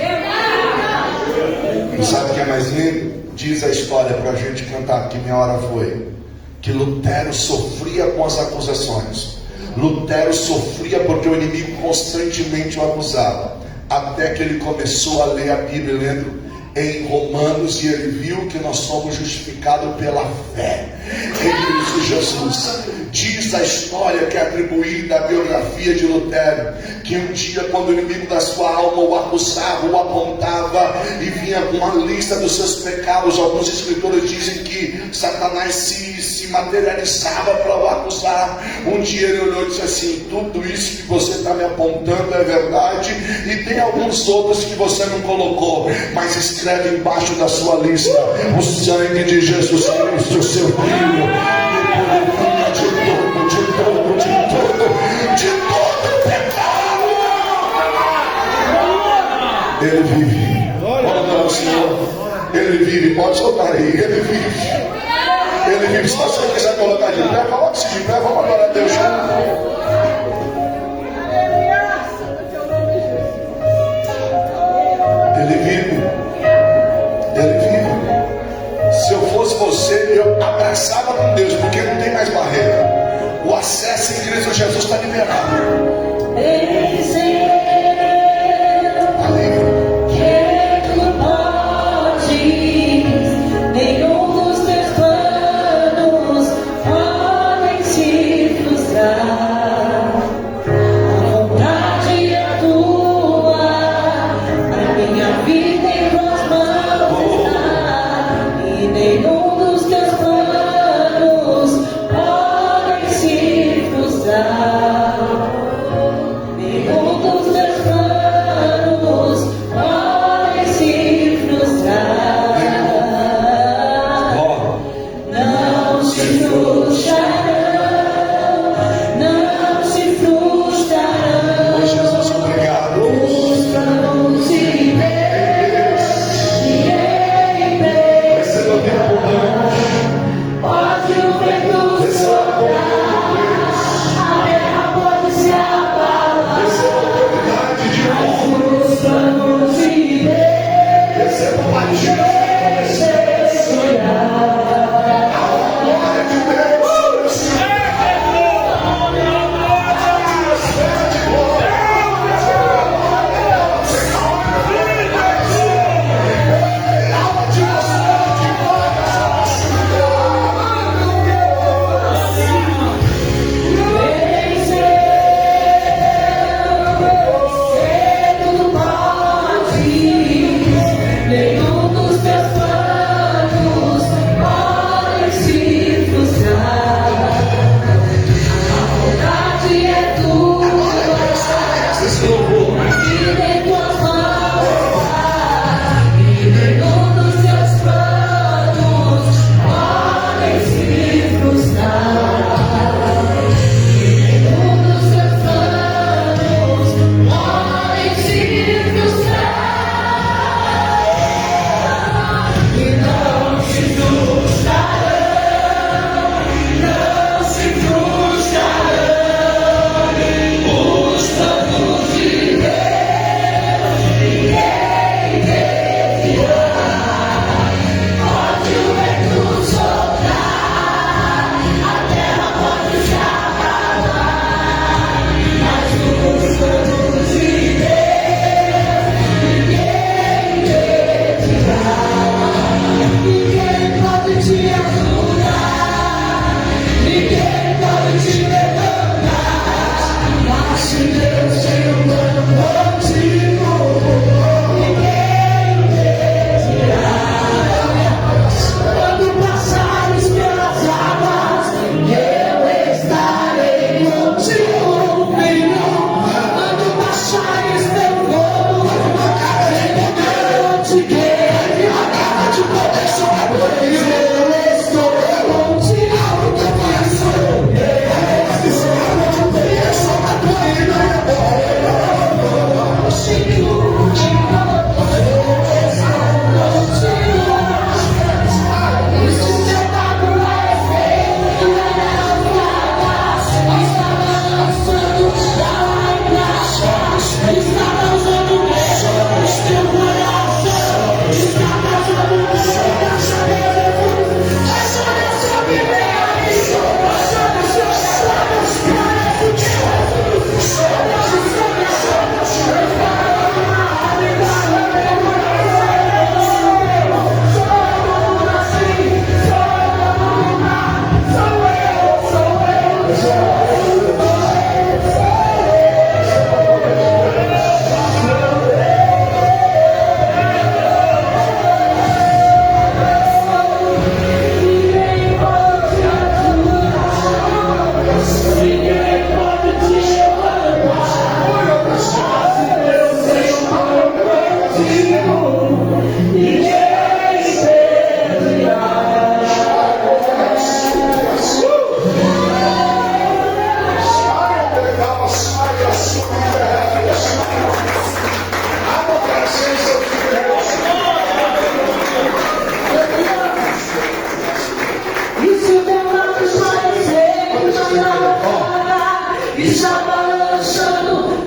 E sabe o que é mais lindo? Diz a história para a gente cantar, que minha hora foi, que Lutero sofria com as acusações. Lutero sofria porque o inimigo constantemente o acusava, até que ele começou a ler a Bíblia, lendo em Romanos, e ele viu que nós somos justificados pela fé em Cristo Jesus. Diz a história que é atribuída à biografia de Lutero, que um dia, quando o inimigo da sua alma o acusava, o apontava e vinha com uma lista dos seus pecados, alguns escritores dizem que Satanás se materializava para o acusar. Um dia ele olhou e disse assim: tudo isso que você está me apontando é verdade, e tem alguns outros que você não colocou, mas escreve embaixo da sua lista: o sangue de Jesus Cristo, seu filho, de todo pecado. Ele vive. Olha o Senhor, Ele vive. Pode soltar aí, Ele vive. Ele vive. Se você quiser colocar de pé, coloque-se de pé. Vamos adorar a Deus junto. Ele vive. Ele vive. Se eu fosse você, eu abraçava com Deus, porque não tem mais barreira. O acesso em Cristo Jesus está liberado.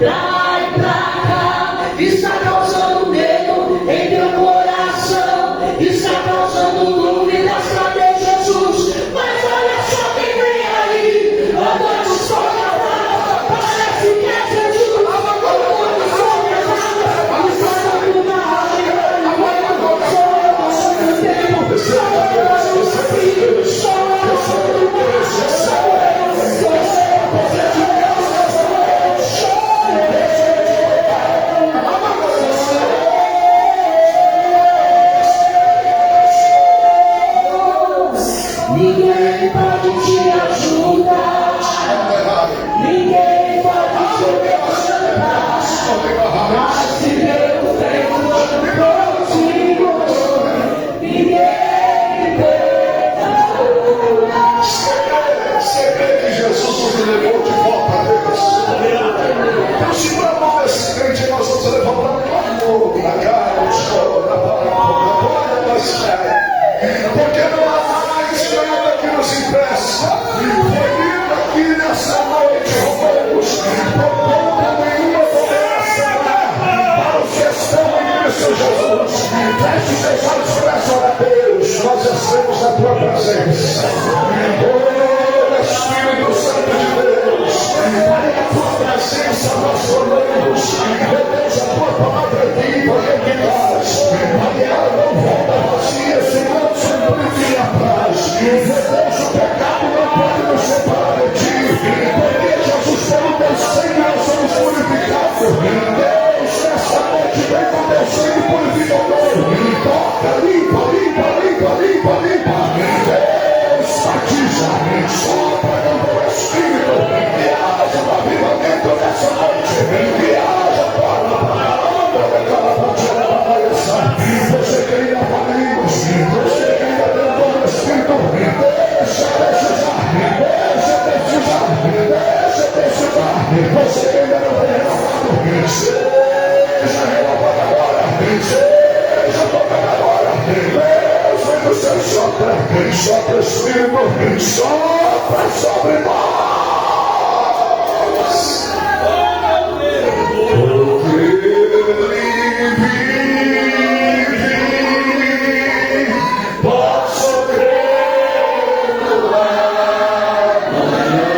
trai pra cá. Está causando medo em teu coração, está causando dúvidas, cadê Jesus? Mas olha só quem vem aí, andando sobre a água, parece que é Jesus. Andando sobre a água, estando na água, agora só o tempo, só o filho, só o ninguém pode te ajudar, ninguém pode te ajudar, mas se Deus tem contigo, ninguém pode. Você crê que Jesus nos levou de volta a Deus? Então, se para mão desse crente, nós vamos levar para o na cara, o choro, na porta, na cidade. Porque não há mais nada que nos impeça. Venir aqui nessa noite, roubamos, não nenhuma condenação para os que estão em Cristo Jesus. Feche seus olhos para adorar a Deus. Nós estamos na tua presença. Espírito Santo de Deus, para a tua presença nós oramos. Meu Deus, a tua palavra é viva e eficaz. Para ela não volta vazia, senão sempre te apraz. Meu Deus, o pecado não pode nos separar de ti, porque Jesus, pelo teu sangue, nós somos purificados. Deus, nessa noite, vem com teu sangue purificador. Toca, limpa, limpa, limpa, limpa, limpa. Deus, batiza, sopra no teu Espírito, que haja um avivamento nessa noite, que haja para daquela batalha da cabeça. Você queria palavras, você queria ter todo o Espírito, deixa precisar, você queria não ter renovado, seja renovado agora, seja tocado agora. Deus vem do céu, sopra Espírito, sopra sobre nós. Porque Ele vive, posso crer no amanhã.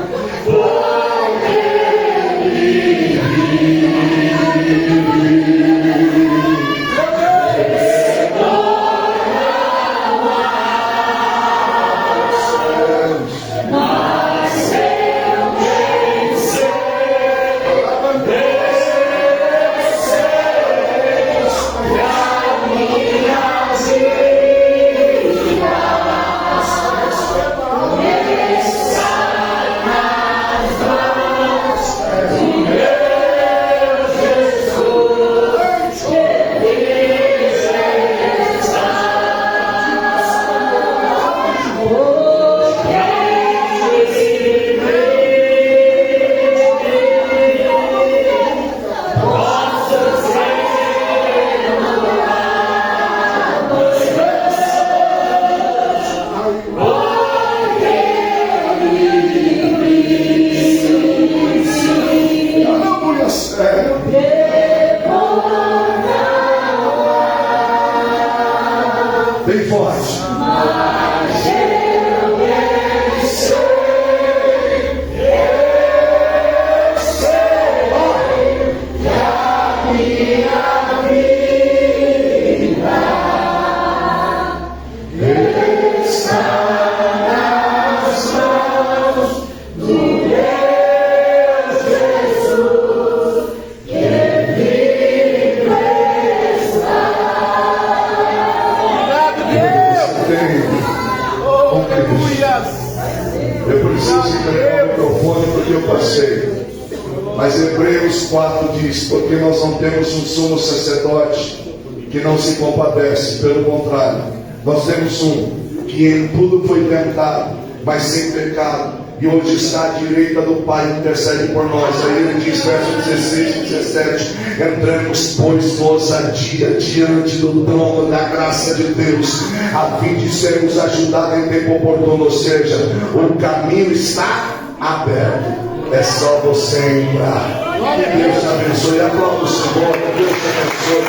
Porque Ele vive. Bem forte. Eu preciso entregar o microfone porque eu passei. Mas Hebreus 4 diz: porque nós não temos um sumo sacerdote que não se compadece, pelo contrário, nós temos um que em tudo foi tentado, mas sem pecado, e hoje está à direita do Pai, intercede por nós. Aí ele diz, verso 16 e 17: entramos, pois, com ousadia diante do trono da graça de Deus, a fim de sermos ajudados em tempo oportuno. Ou seja, o caminho está aberto. É só você entrar. Que Deus te abençoe. Aplauda o Senhor. Que Deus te abençoe.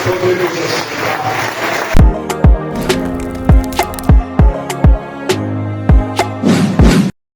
Podemos assentar.